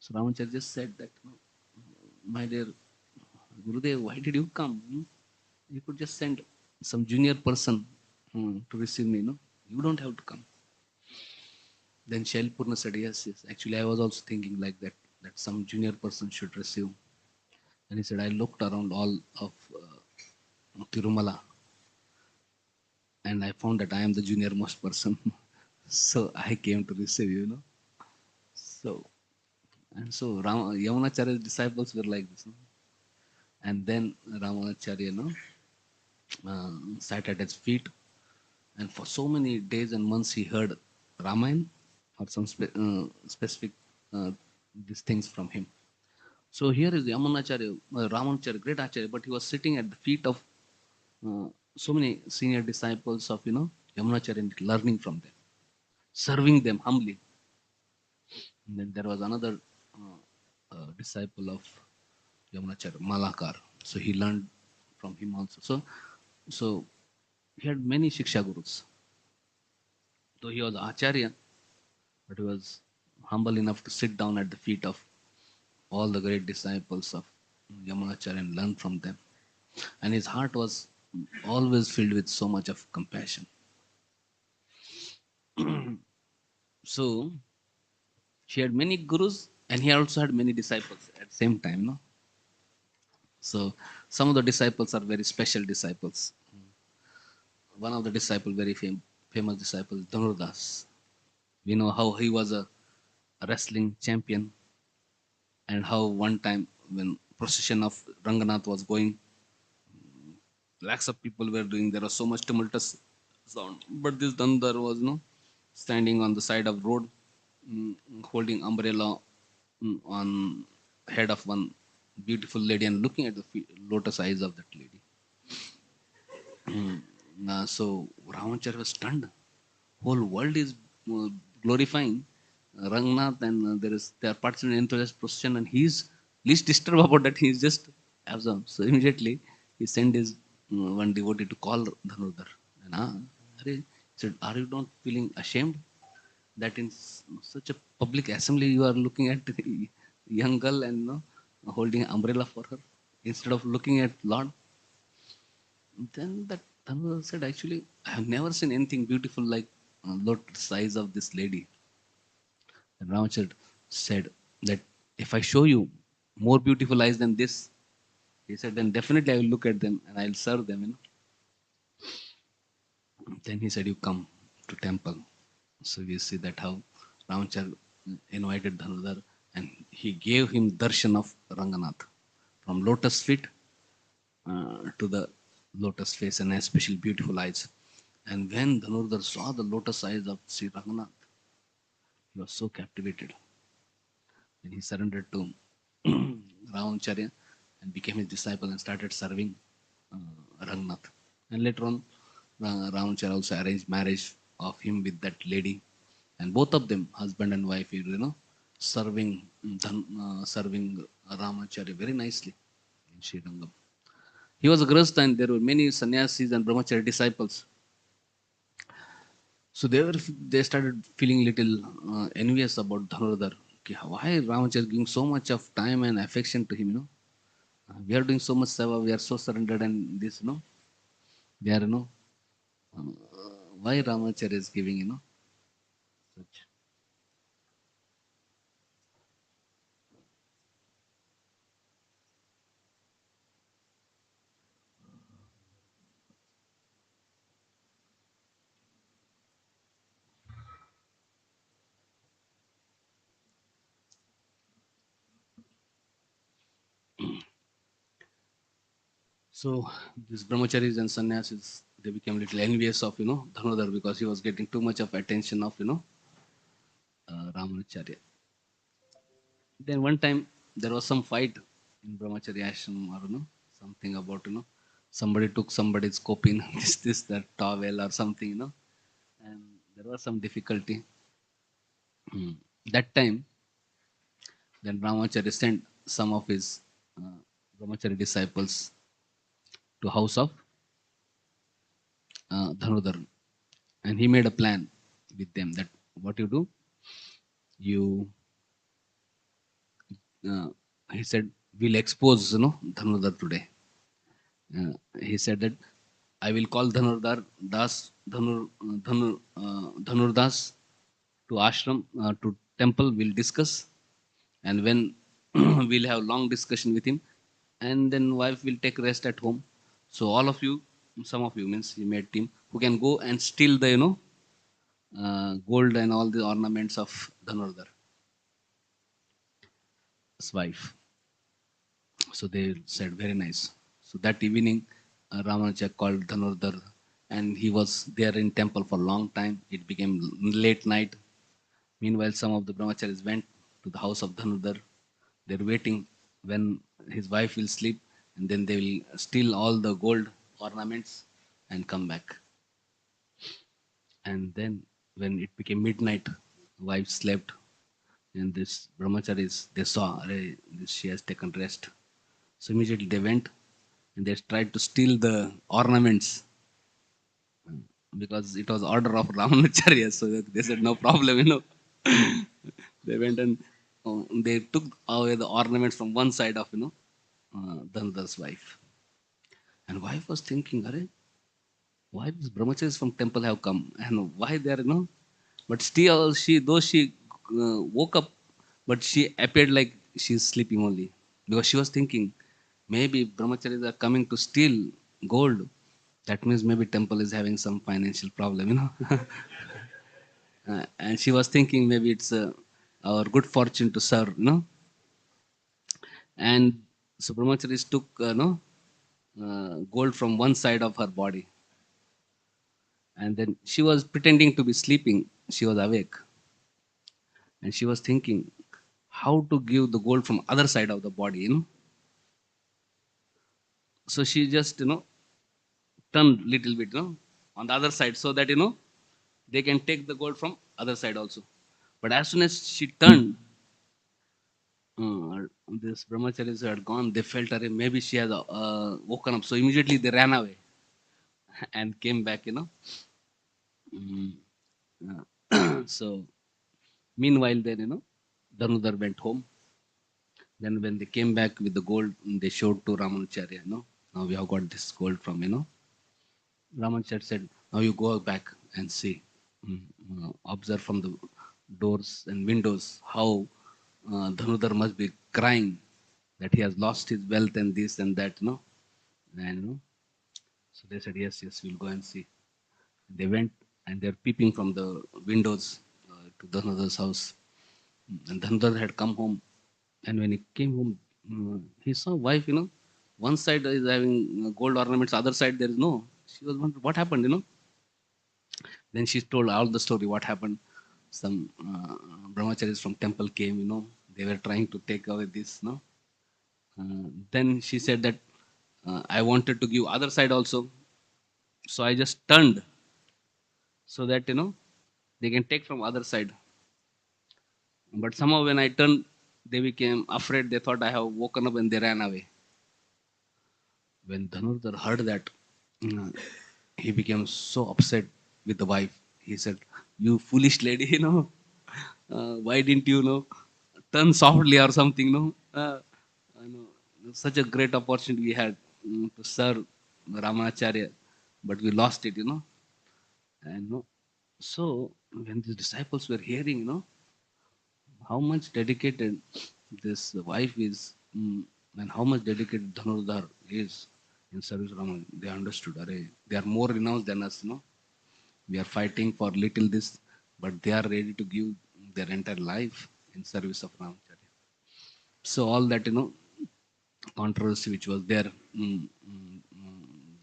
So Ramacharya just said that, "My dear Gurudev, why did you come? You could just send some junior person to receive me. You don't have to come." Then Shailpurna said, "Yes, yes. Actually, I was also thinking like that, that some junior person should receive." And he said, "I looked around all of Tirumala, and I found that I am the junior most person. So I came to receive you. So and so Yamunacharya's disciples were like this. And then Ramanujacharya, sat at his feet, and for so many days and months he heard Ramayana or some specific these things from him. So here is Ramanujacharya, great Acharya, but he was sitting at the feet of so many senior disciples of Yamunacharya, and learning from them, serving them humbly. And then there was another disciple of Yamunacharya, Malakar. So he learned from him also. So he had many Shiksha Gurus. Though he was Acharya, but he was humble enough to sit down at the feet of all the great disciples of Yamunacharya and learn from them. And his heart was always filled with so much of compassion. So he had many gurus and he also had many disciples at the same time. No? So some of the disciples are very special disciples. One of the disciple, very famous disciple, is Dhanurdas. We know how he was a wrestling champion and how one time when procession of Ranganath was going, lakhs of people were doing. There was so much tumultuous sound, but this Dandar was standing on the side of road, holding umbrella on head of one beautiful lady and looking at the lotus eyes of that lady. So Ramacharya was stunned. Whole world is uh, glorifying Rangnath, and they are participating in enthusiast procession, and he's least disturbed about that. He's just absorbed. So immediately he sent his one devotee to call Dhanurdhar. And he said, "Are you not feeling ashamed that in such a public assembly you are looking at the young girl and holding an umbrella for her instead of looking at Lord?" Then that Dhanurdhar said, "Actually, I have never seen anything beautiful like lotus eyes of this lady." And Ramacharya said that if I show you more beautiful eyes than this, he said, then definitely I will look at them and I'll serve them. Then he said, you come to temple. So we see that how Ramacharya invited Dhanurdhar and he gave him darshan of Ranganath from lotus feet to the lotus face and especially beautiful eyes. And when Dhanurdhar saw the lotus eyes of Sri Ranganath, he was so captivated. Then he surrendered to Ramanujacharya and became his disciple and started serving Rangnath. And later on, Ramanujacharya also arranged marriage of him with that lady, and both of them, husband and wife, serving serving Ramanujacharya very nicely in Srirangam. He was a grahastha, and there were many sannyasis and brahmachari disciples. So they started feeling little envious about Dhanurdhar. Why Ramacharya giving so much of time and affection to him? We are doing so much seva, we are so surrendered, and this, they are, uh, why Ramacharya is giving, such. So these brahmacharis and sannyasis, they became little envious of, Dhanurdhar because he was getting too much of attention of, Ramanujacharya. Then one time there was some fight in brahmachari ashram or, something about, somebody took somebody's kopin, that towel or something, and there was some difficulty. That time, then Ramacharya sent some of his uh, Brahmachari disciples to house of Dhanurdhar, and he made a plan with them that what you do, you uh, he said we'll expose Dhanurdhar today. He said that I will call Dhanurdas to ashram to temple. We'll discuss, and when we'll have long discussion with him, and then wife will take rest at home. So all of you, some of you means he made team who can go and steal the gold and all the ornaments of Dhanurdhar's wife. So they said very nice. So that evening, Ramanuja called Dhanurdhar, and he was there in temple for a long time. It became late night. Meanwhile, some of the brahmacharis went to the house of Dhanurdhar. They're waiting when his wife will sleep, and then they will steal all the gold ornaments and come back. And then when it became midnight, wife slept, and this brahmacharis they saw, "Arey, she has taken rest." So immediately they went and they tried to steal the ornaments because it was order of Ramanujacharya. So they said no problem. They went and they took away the ornaments from one side of Dhanurdar's wife. And wife was thinking, Arey, why these brahmacharis from temple have come and why they are, but still though she woke up, but she appeared like she's sleeping only because she was thinking maybe brahmacharis are coming to steal gold. That means maybe temple is having some financial problem. And she was thinking maybe it's our good fortune to serve. And so brahmacharis took gold from one side of her body, and then she was pretending to be sleeping. She was awake, and she was thinking how to give the gold from other side of the body. So she just turned little bit on the other side so that they can take the gold from other side also. But as soon as she turned, this brahmacharis who had gone, they felt that maybe she has woken up. So immediately they ran away and came back. Mm, so meanwhile, then Dhanudhar went home. Then when they came back with the gold, they showed to Ramanujacharya. Now we have got this gold from. Ramanujacharya said, now you go back and see, observe from the doors and windows how Dhanudhar must be crying that he has lost his wealth and this and that. And so they said, yes, yes, we'll go and see. They went and they're peeping from the windows to Dhanudhar's house. And Dhanudhar had come home. And when he came home, he saw wife. One side is having gold ornaments, other side there is no. She was wondering what happened. Then she told all the story, what happened. Some brahmacharis from temple came. They were trying to take away this. Then she said that I wanted to give other side also. So I just turned so that they can take from other side. But somehow when I turned, they became afraid. They thought I have woken up and they ran away. When Dhanurdhar heard that, uh, he became so upset with the wife. He said, "You foolish lady, why didn't you turn softly or something? No, such a great opportunity we had to serve Ramanujacharya, but we lost it. And so when the disciples were hearing, how much dedicated this wife is, and how much dedicated Dhanurdhar is in service of Raman. They understood, they are more renounced than us. We are fighting for little this, but they are ready to give their entire life in service of Ramacharya. So all that controversy which was there,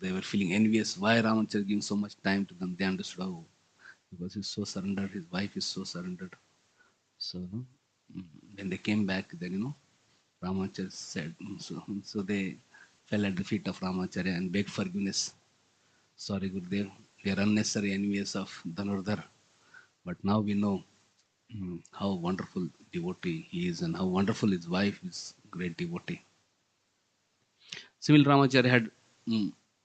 they were feeling envious. Why Ramacharya giving so much time to them? They understood how, because he's so surrendered, his wife is so surrendered. So mm, when they came back, then Ramacharya said, so they fell at the feet of Ramacharya and begged forgiveness. Sorry, Gurudev, we are unnecessary envious of Dhanurdhar, but now we know how wonderful devotee he is and how wonderful his wife is, great devotee. Civil Ramacharya had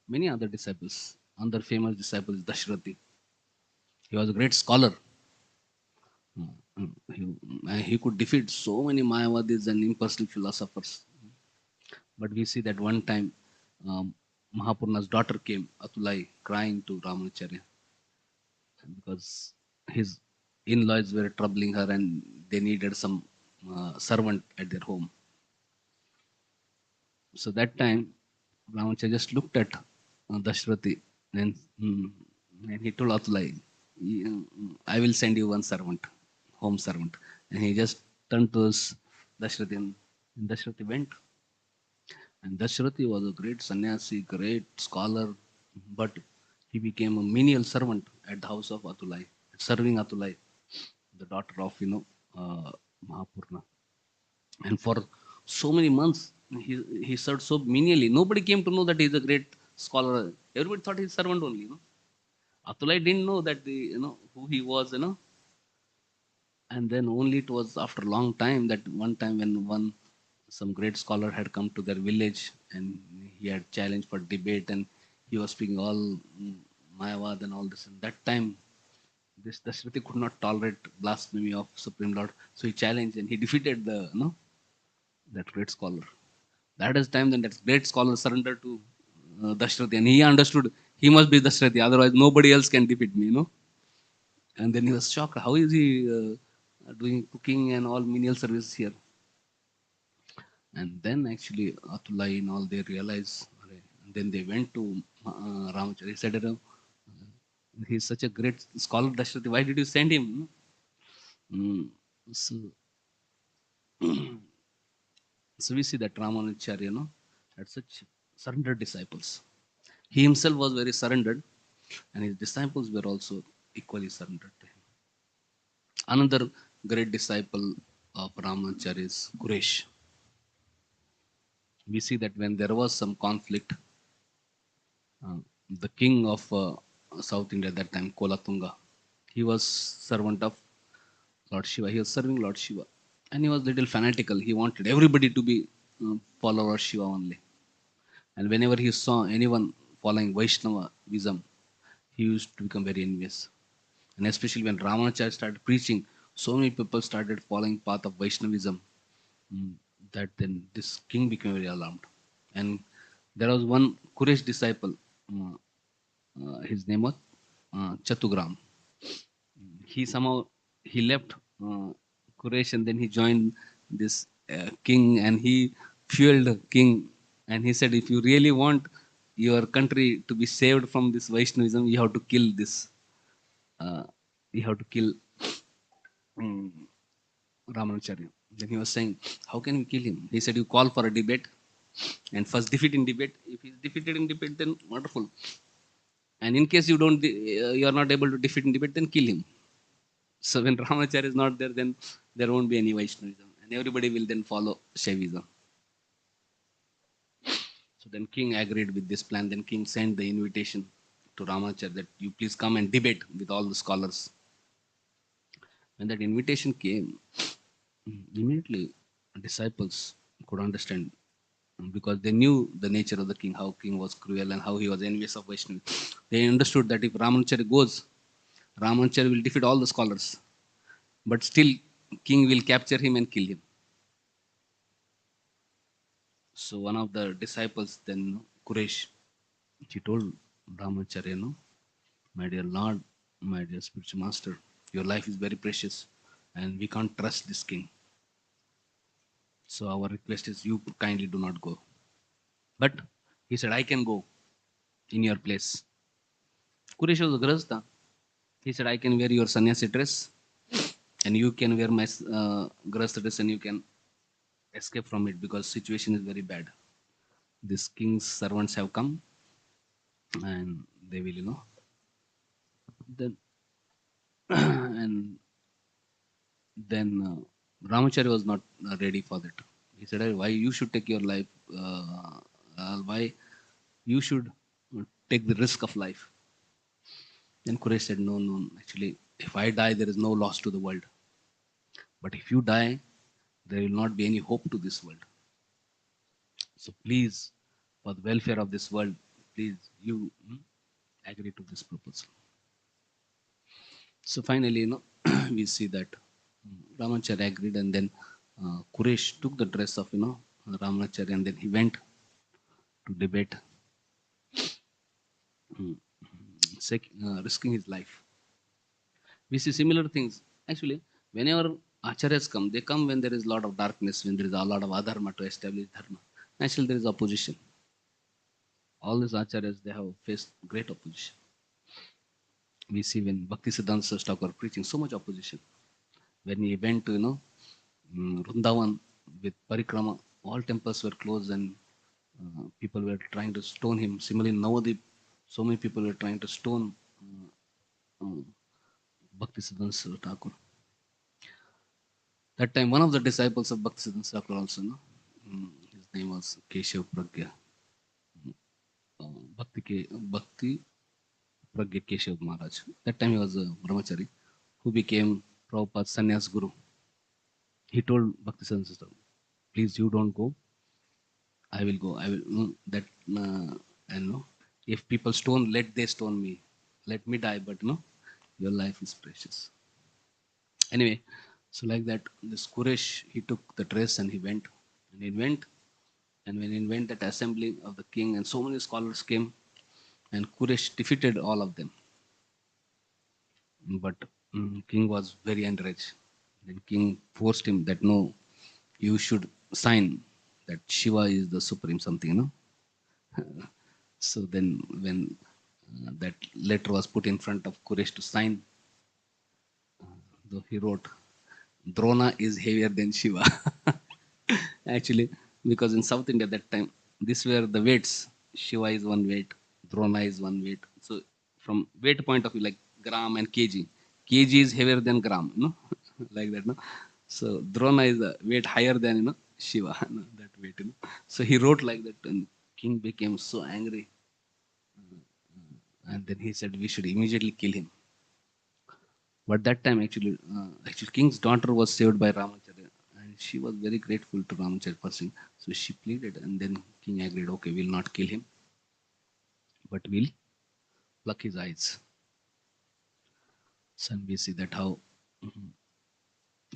many other disciples. Another famous disciple is Dashrathi. He was a great scholar. He could defeat so many Mayavadis and impersonal philosophers. But we see that one time Mahapurna's daughter came, Atulai, crying to Ramanujacharya because his in-laws were troubling her and they needed some servant at their home. So that time, Ramanujacharya just looked at Dashrathi and, and he told Atulai, I will send you one servant, home servant. And he just turned to Dashrathi and Dashrathi went. And Dashrathi was a great sannyasi, great scholar, but he became a menial servant at the house of Atulai, serving Atulai, the daughter of Mahapurna. And for so many months, he served so menially. Nobody came to know that he's a great scholar. Everybody thought he's servant only. Atulai didn't know that who he was. And then only it was after a long time that one time when some great scholar had come to their village and he had challenged for debate and he was speaking all Mayavad and all this. And that time, this Dashrathi could not tolerate blasphemy of Supreme Lord, so he challenged and he defeated that great scholar. That is time then that great scholar surrendered to Dashrathi, and he understood he must be Dashrathi, otherwise nobody else can defeat me, you know. And then he was shocked. How is he doing cooking and all menial service here? And then actually Atullah and all they realized. And then they went to Ramacharya. He said, he's such a great scholar, Dashrathi. Why did you send him? Mm, so, so we see that Ramanujacharya, had such surrendered disciples. He himself was very surrendered, and his disciples were also equally surrendered to him. Another great disciple of Ramanujacharya is Kuresh. We see that when there was some conflict, uh, the king of South India at that time, Kolatunga, he was servant of Lord Shiva. He was serving Lord Shiva, and he was little fanatical. He wanted everybody to be follower of Shiva only. And whenever he saw anyone following Vaishnavism, he used to become very envious. And especially when Ramanujacharya started preaching, so many people started following path of Vaishnavism, mm, that then this king became very alarmed. And there was one Kuresh disciple, uh, his name was Chatugram. He somehow he left Quraysh and then he joined this king, and he fueled the king, and he said, if you really want your country to be saved from this Vaishnavism, you have to kill this. Uh, you have to kill um, Ramanujacharya. Then he was saying, how can we kill him? He said, you call for a debate and first defeat in debate. If he's defeated in debate, then wonderful. And in case you are not able to defeat in debate, then kill him. So when Ramacharya is not there, then there won't be any Vaishnavism, and everybody will then follow Shaivism. So then king agreed with this plan. Then king sent the invitation to Ramacharya that you please come and debate with all the scholars. When that invitation came, immediately disciples could understand, because they knew the nature of the king, how king was cruel and how he was envious of Vaishnav. They understood that if Ramacharya goes, Ramacharya will defeat all the scholars, but still king will capture him and kill him. So one of the disciples then, Kuresh, he told Ramanujacharya, my dear Lord, my dear spiritual master, your life is very precious and we can't trust this king. So our request is you kindly do not go. But he said, I can go in your place. Kuresh was a grahastha. He said, I can wear your sannyasi dress and you can wear my grahastha dress and you can escape from it because situation is very bad. This king's servants have come and they will, then and then Ramacharya was not ready for that. He said, why you should take your life? Why you should take the risk of life? Then Quresh said, no, no, actually, if I die, there is no loss to the world. But if you die, there will not be any hope to this world. So please, for the welfare of this world, please, you agree to this proposal. So finally, we see that Ramacharya agreed, and then Quresh took the dress of Ramacharya, and then he went to debate, risking his life. We see similar things. Actually, whenever acharyas come, they come when there is a lot of darkness, when there is a lot of adharma to establish dharma. Naturally, there is opposition. All these acharyas, they have faced great opposition. We see when Bhakti Siddhanta Saraswati were preaching, so much opposition. When he went to, Vrindavan with parikrama, all temples were closed and people were trying to stone him. Similarly, in Navadip, so many people were trying to stone uh, Bhakti Siddhanta Saraswati. That time, one of the disciples of Bhakti Siddhanta Saraswati also, his name was 𝐂𝐻𝐈𝐍. Bhakti Pragya Keshav Maharaj. That time he was a brahmachari who became Prabhupada's sannyas guru. He told Bhakti Siddhanta Saraswati, please you don't go, I will go. I will that and if people stone, let they stone me. Let me die, but your life is precious. Anyway, so like that, this Quresh he took the dress and he went, and he went And when he went that assembly of the king, and so many scholars came, and Quraysh defeated all of them. But king was very enraged. Then king forced him that no, you should sign that Shiva is the supreme something, So then when that letter was put in front of Quraysh to sign, though he wrote, Drona is heavier than Shiva. Actually, because in South India that time, these were the weights. Shiva is one weight, Drona is one weight. So from weight point of view, like gram and kg is heavier than gram, like that, no. So Drona is a weight higher than Shiva, that weight, So he wrote like that, and king became so angry, and then he said we should immediately kill him. But that time, actually, king's daughter was saved by Ramanujacharya, and she was very grateful to Ramanujacharya for saying. So she pleaded, and then king agreed. Okay, we'll not kill him, but we'll pluck his eyes. So we see that how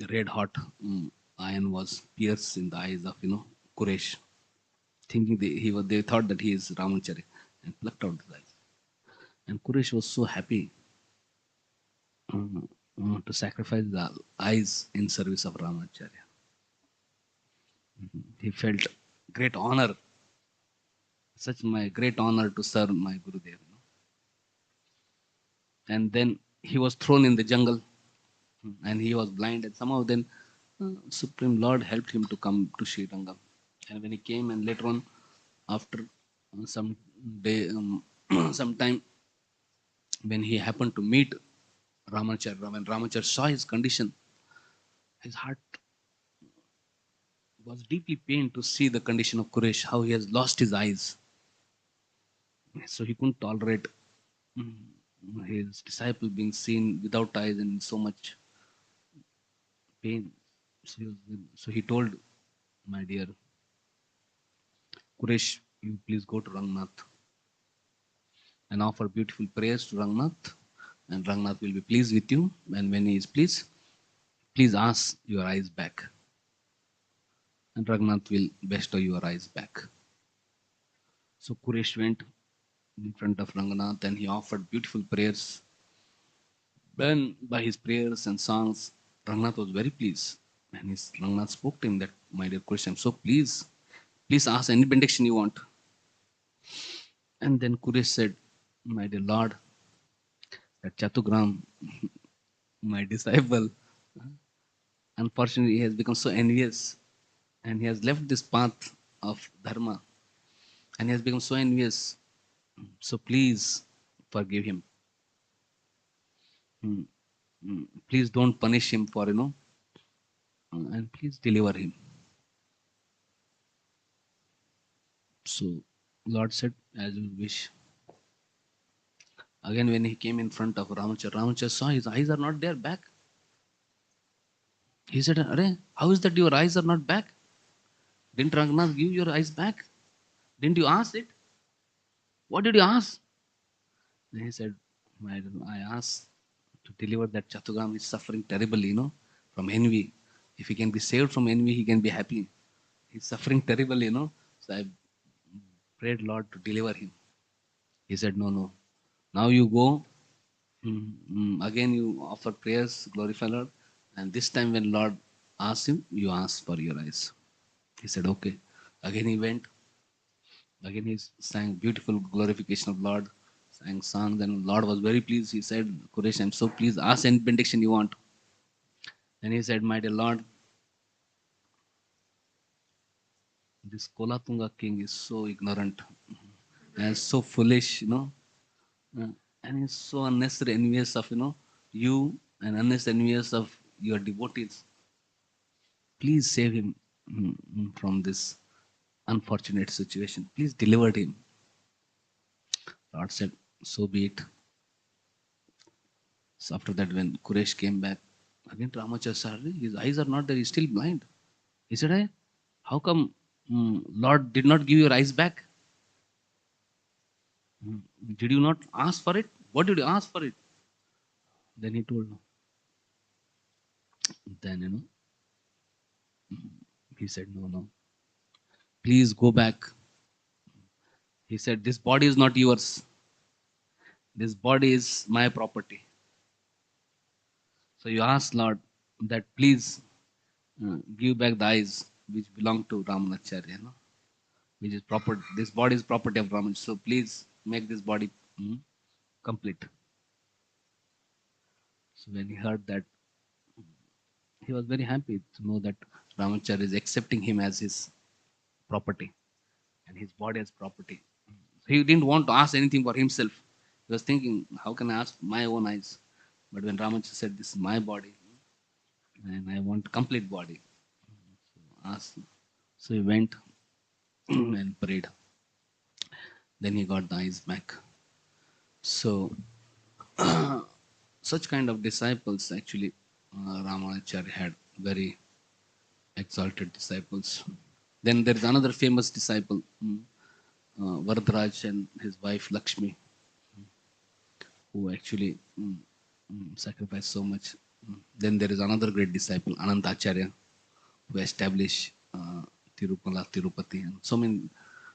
red hot iron was pierced in the eyes of Quraysh, thinking they thought that he is Ramanujacharya, and plucked out his eyes. And Quraysh was so happy to sacrifice the eyes in service of Ramanujacharya. He felt great honor, such my great honor to serve my Gurudev. And then he was thrown in the jungle, and he was blind, and somehow then Supreme Lord helped him to come to Sri Rangam. And when he came, and later on, after some day, some time, when he happened to meet Ramacharya, when Ramacharya saw his condition, his heart was deeply pained to see the condition of Quraysh, how he has lost his eyes. So he couldn't tolerate his disciple being seen without eyes and in so much pain. So he told, my dear Quraysh, you please go to Rangnath and offer beautiful prayers to Rangnath, and Rangnath will be pleased with you. And when he is pleased, please ask your eyes back, and Rangnath will bestow your eyes back. So Quraysh went in front of Rangnath, and he offered beautiful prayers. Then, by his prayers and songs, Rangnath was very pleased. And Rangnath spoke to him that, my dear Quraysh, I'm so pleased. Please ask any benediction you want. And then Quraysh said, my dear Lord, that Chatugram, my disciple, unfortunately, he has become so envious, and he has left this path of Dharma, and he has become so envious. So please forgive him. Please don't punish him for, and please deliver him. So Lord said, as you wish. Again, when he came in front of Ramacharya saw his eyes are not there back. He said, Arey, how is that your eyes are not back? Didn't Rangnath give your eyes back? Didn't you ask it? What did you ask? Then he said, I asked to deliver that Chatugam is suffering terribly, from envy. If he can be saved from envy, he can be happy. He's suffering terribly, So I prayed Lord to deliver him. He said, no, no. Now you go. Again you offer prayers, glorify Lord. And this time when Lord asked him, you ask for your eyes. He said, okay. Again he went. Again he sang beautiful glorification of Lord, sang songs, and Lord was very pleased. He said, Quraysh, I'm so pleased. Ask any benediction you want. And he said, my dear Lord, this Kolatunga king is so ignorant and so foolish, uh, and he's so unnecessary envious of, you, and unnecessary envious of your devotees. Please save him from this unfortunate situation. Please deliver him. Lord said, so be it. So after that, when Quraysh came back, again Ramacharya said, his eyes are not there, he's still blind. He said, hey, how come Lord did not give your eyes back? Did you not ask for it? What did you ask for it? Then he told, then, he said, no, no. please go back. He said, this body is not yours. This body is my property. So you ask Lord that please give back the eyes which belong to Ramanujacharya, no? Which is proper. This body is property of Ramanujacharya. So please make this body complete. So when he heard that, he was very happy to know that Ramanujacharya is accepting him as his property and his body as property. He didn't want to ask anything for himself. He was thinking, how can I ask my own eyes? But when Ramanujacharya said, this is my body and I want complete body, ask. So he went and prayed. Then he got the eyes back. So such kind of disciples actually Ramanujacharya had very exalted disciples. Then there is another famous disciple, Varadaraj and his wife Lakshmi, who actually sacrificed so much. Then there is another great disciple, Acharya, who established Tirupala, Tirupati, and so many.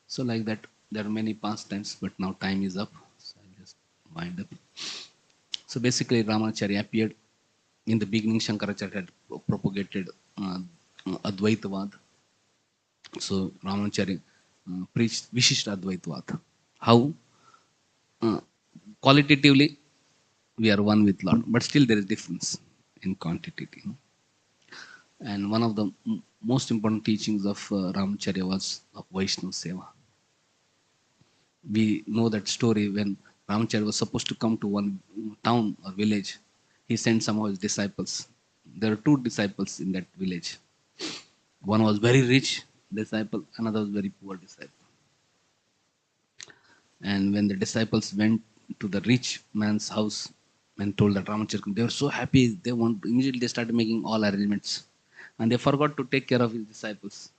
So like that, there are many pastimes, but now time is up. So I'll just wind up. So basically, Ramanujacharya appeared in the beginning. Shankaracharya had propagated Advaitavad. So Ramanujacharya preached Vishishta Advaitavad. How? Qualitatively, we are one with Lord, but still there is difference in quantity. And one of the most important teachings of Ramacharya was of Vaishnava Seva. We know that story when Ramacharya was supposed to come to one town or village. He sent some of his disciples. There are two disciples in that village. One was very rich disciple, another was very poor disciple. And when the disciples went to the rich man's house and told that Ramacharya, they were so happy. They want immediately they started making all arrangements, and they forgot to take care of his disciples.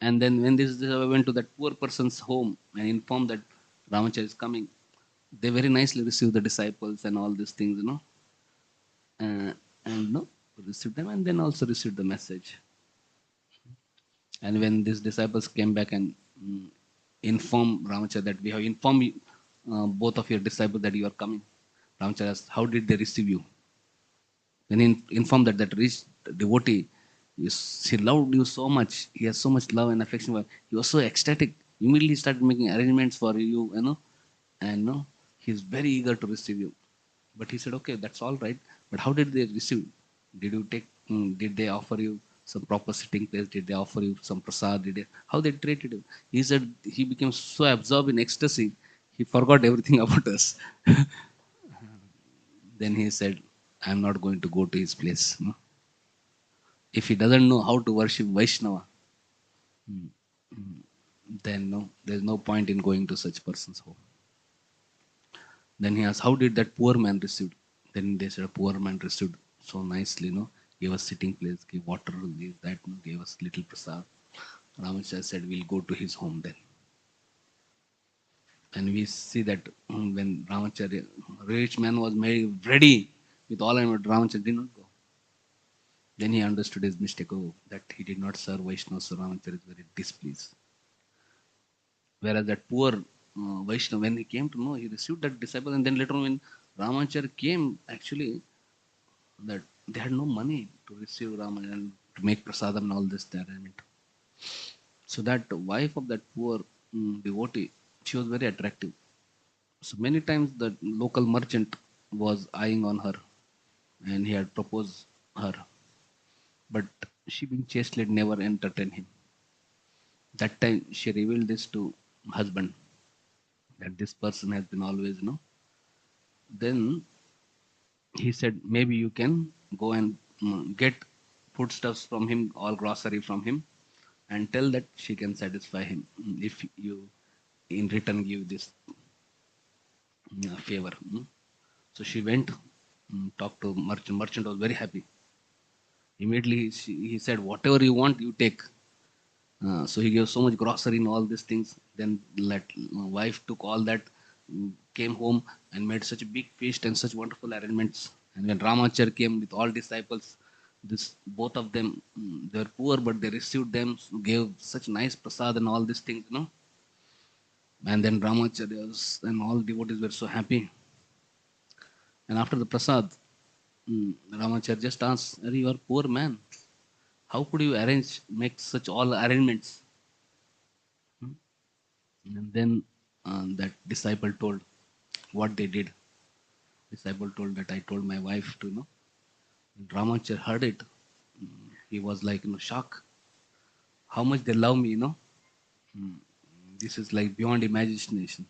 And then when this went to that poor person's home and informed that Ramacharya is coming, they very nicely received the disciples and all these things, and received them and then also received the message. And when these disciples came back and informed Ramacharya that we have informed you, both of your disciples that you are coming, Ramacharya asked, how did they receive you? When he informed that rich devotee, he loved you so much. He has so much love and affection for you. He was so ecstatic. Immediately started making arrangements for you, and he's very eager to receive you. But he said, okay, that's all right. But how did they receive? Did you take? Did they offer you some proper sitting place? Did they offer you some prasad? How they treated you? He said he became so absorbed in ecstasy, he forgot everything about us. Then he said, I'm not going to go to his place. No? If he doesn't know how to worship Vaishnava, then no, there's no point in going to such person's home. Then he asked, how did that poor man receive? Then they said, a poor man received so nicely, gave us sitting place, gave water, gave that, gave us little prasad. Ramacharya said, we'll go to his home then. And we see that when Ramacharya, rich man was made ready with all and Ramacharya did not go. Then he understood his mistake, that he did not serve Vaishnava, so Ramacharya is very displeased. Whereas that poor Vaishnava, when he came to know, he received that disciple, and then later on when Ramacharya came, actually, that they had no money to receive Raman and to make prasadam and all this arrangement. So that wife of that poor devotee, she was very attractive. So many times the local merchant was eyeing on her and he had proposed her. But she being chaste lady never entertained him. That time she revealed this to husband that this person has been always, Then he said, maybe you can go and get foodstuffs from him, all grocery from him, and tell that she can satisfy him if you in return give this favor. So she went, talked to merchant. Merchant was very happy. Immediately he said, whatever you want, you take. So he gave so much grocery and all these things. Then that wife took all that, came home and made such a big feast and such wonderful arrangements. And when Ramacharya came with all disciples, This both of them, they were poor, but they received them, gave such nice prasad and all these things, you know. And then Ramacharyas and all devotees were so happy. And after the prasad, Ramacharya just asked, "Are you are poor man? How could you make such all arrangements?" And then that disciple told what they did. Disciple told that I told my wife to, you know. When Ramacharya heard it, he was like, you know, shocked. How much they love me, you know. This is like beyond imagination.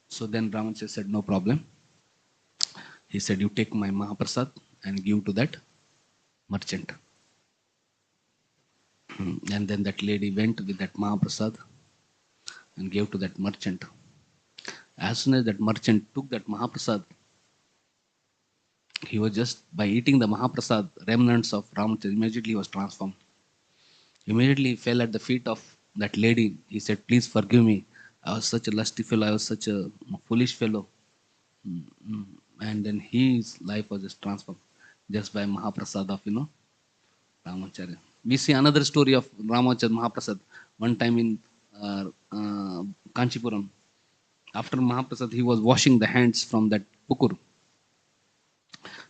So then Ramacharya said, no problem. He said, you take my Mahaprasad and give to that merchant. And then that lady went with that Mahaprasad and gave to that merchant. As soon as that merchant took that Mahaprasad, he was just by eating the Mahaprasad, remnants of Ramacharya, immediately was transformed. Immediately fell at the feet of that lady. He said, please forgive me. I was such a lusty fellow. I was such a foolish fellow. And then his life was just transformed just by Mahaprasad of, you know, Ramacharya. We see another story of Ramacharya Mahaprasad. One time in Kanchipuram, after Mahaprasad, he was washing the hands from that pukur.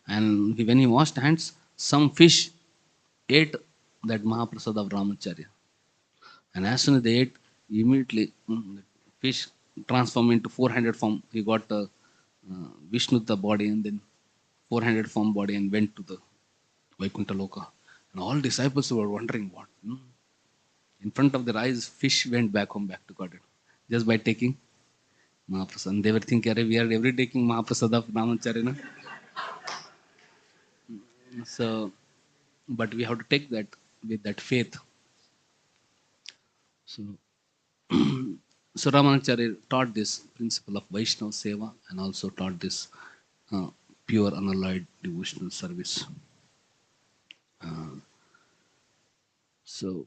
And when he washed hands, some fish ate that Mahaprasad of Ramacharya. And as soon as they ate, immediately the fish transformed into 400 form. He got Vishnu the body and then 400 form body and went to the Vaikuntha Loka. And all disciples were wondering what. In front of their eyes, fish went back home, back to Godhead, just by taking Mahaprasad. And they were thinking, we are every taking Mahaprasad of Ramacharya. Na? So, but we have to take that with that faith. So, so Ramanujacharya taught this principle of Vaishnava Seva and also taught this pure unalloyed devotional service. So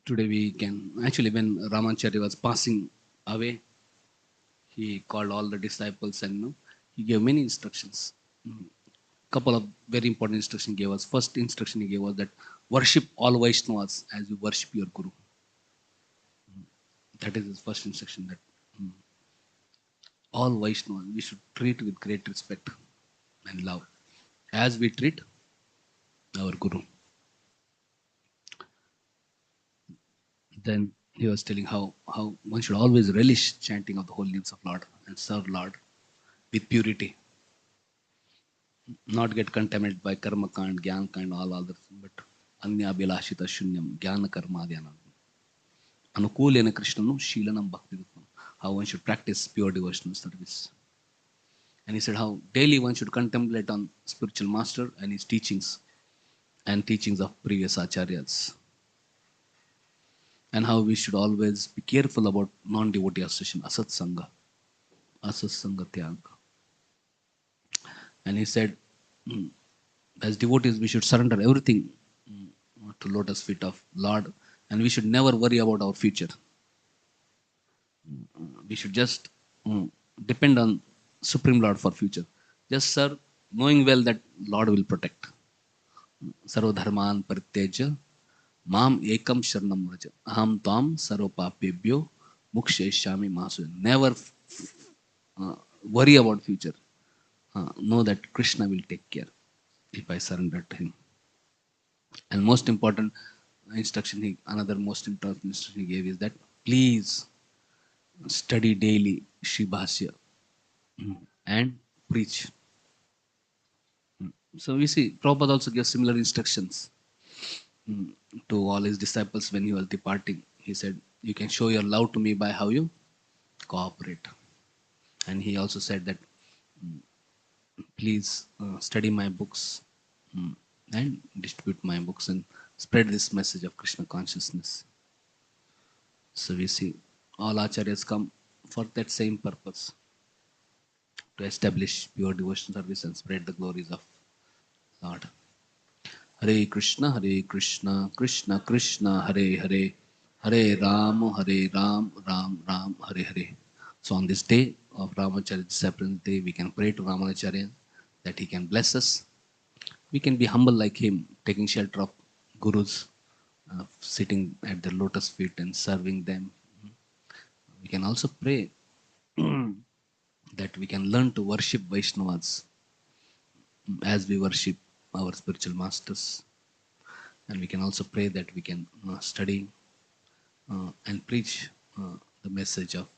today we can actually, when Ramanujacharya was passing away, he called all the disciples and, you know, he gave many instructions. Couple of very important instructions he gave us. First instruction he gave was that worship all Vaishnavas as you worship your Guru. That is his first instruction, that all Vaishnavas we should treat with great respect and love as we treat our Guru. Then he was telling how one should always relish chanting of the holy names of Lord and serve Lord with purity. Not get contaminated by karma kind, gyan kind, all others, but anya bilashita shunyam, jnana karma dhyana. Anukulena Krishnanu, Sheelanam Bhakti. How one should practice pure devotional service. And he said how daily one should contemplate on spiritual master and his teachings and teachings of previous acharyas. And how we should always be careful about non-devotee association, asat sanga tyag. And he said, as devotees, we should surrender everything to lotus feet of Lord, and we should never worry about our future. We should just depend on Supreme Lord for future. Just serve, knowing well that Lord will protect. Sarva dharman parityaja mam ekam sharanam vraja aham tam sarva papebhyo mukshayishyami masu. Never worry about future. Know that Krishna will take care if I surrender to him. And most important instruction, another most important instruction he gave is that please study daily Shri Bhashya and preach. So we see Prabhupada also gives similar instructions to all his disciples when he was departing. He said, you can show your love to me by how you cooperate. And he also said that please study my books and distribute my books and spread this message of Krishna consciousness. So we see all acharyas come for that same purpose, to establish pure devotional service and spread the glories of Lord. Hare Krishna, Krishna Krishna, Hare Hare, Hare Ram, Ram Ram, Hare Hare. So on this day of Ramacharya Disappearance Day, we can pray to Ramanujacharya that He can bless us. We can be humble like Him, taking shelter of gurus, sitting at their lotus feet and serving them. We can also pray that we can learn to worship Vaishnavas as we worship our spiritual masters. And we can also pray that we can study and preach the message of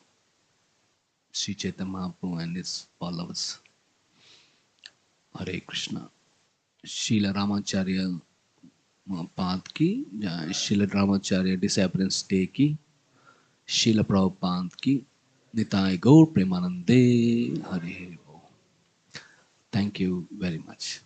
Sri Chaitanya Mahaprabhu and his followers. Hare Krishna. Srila Ramacharya Pad ki, Srila Ramacharya Disappearance Day ki, Srila Prabhupada ki, Nitai Gaur Premanande. Hare Bo. Thank you very much.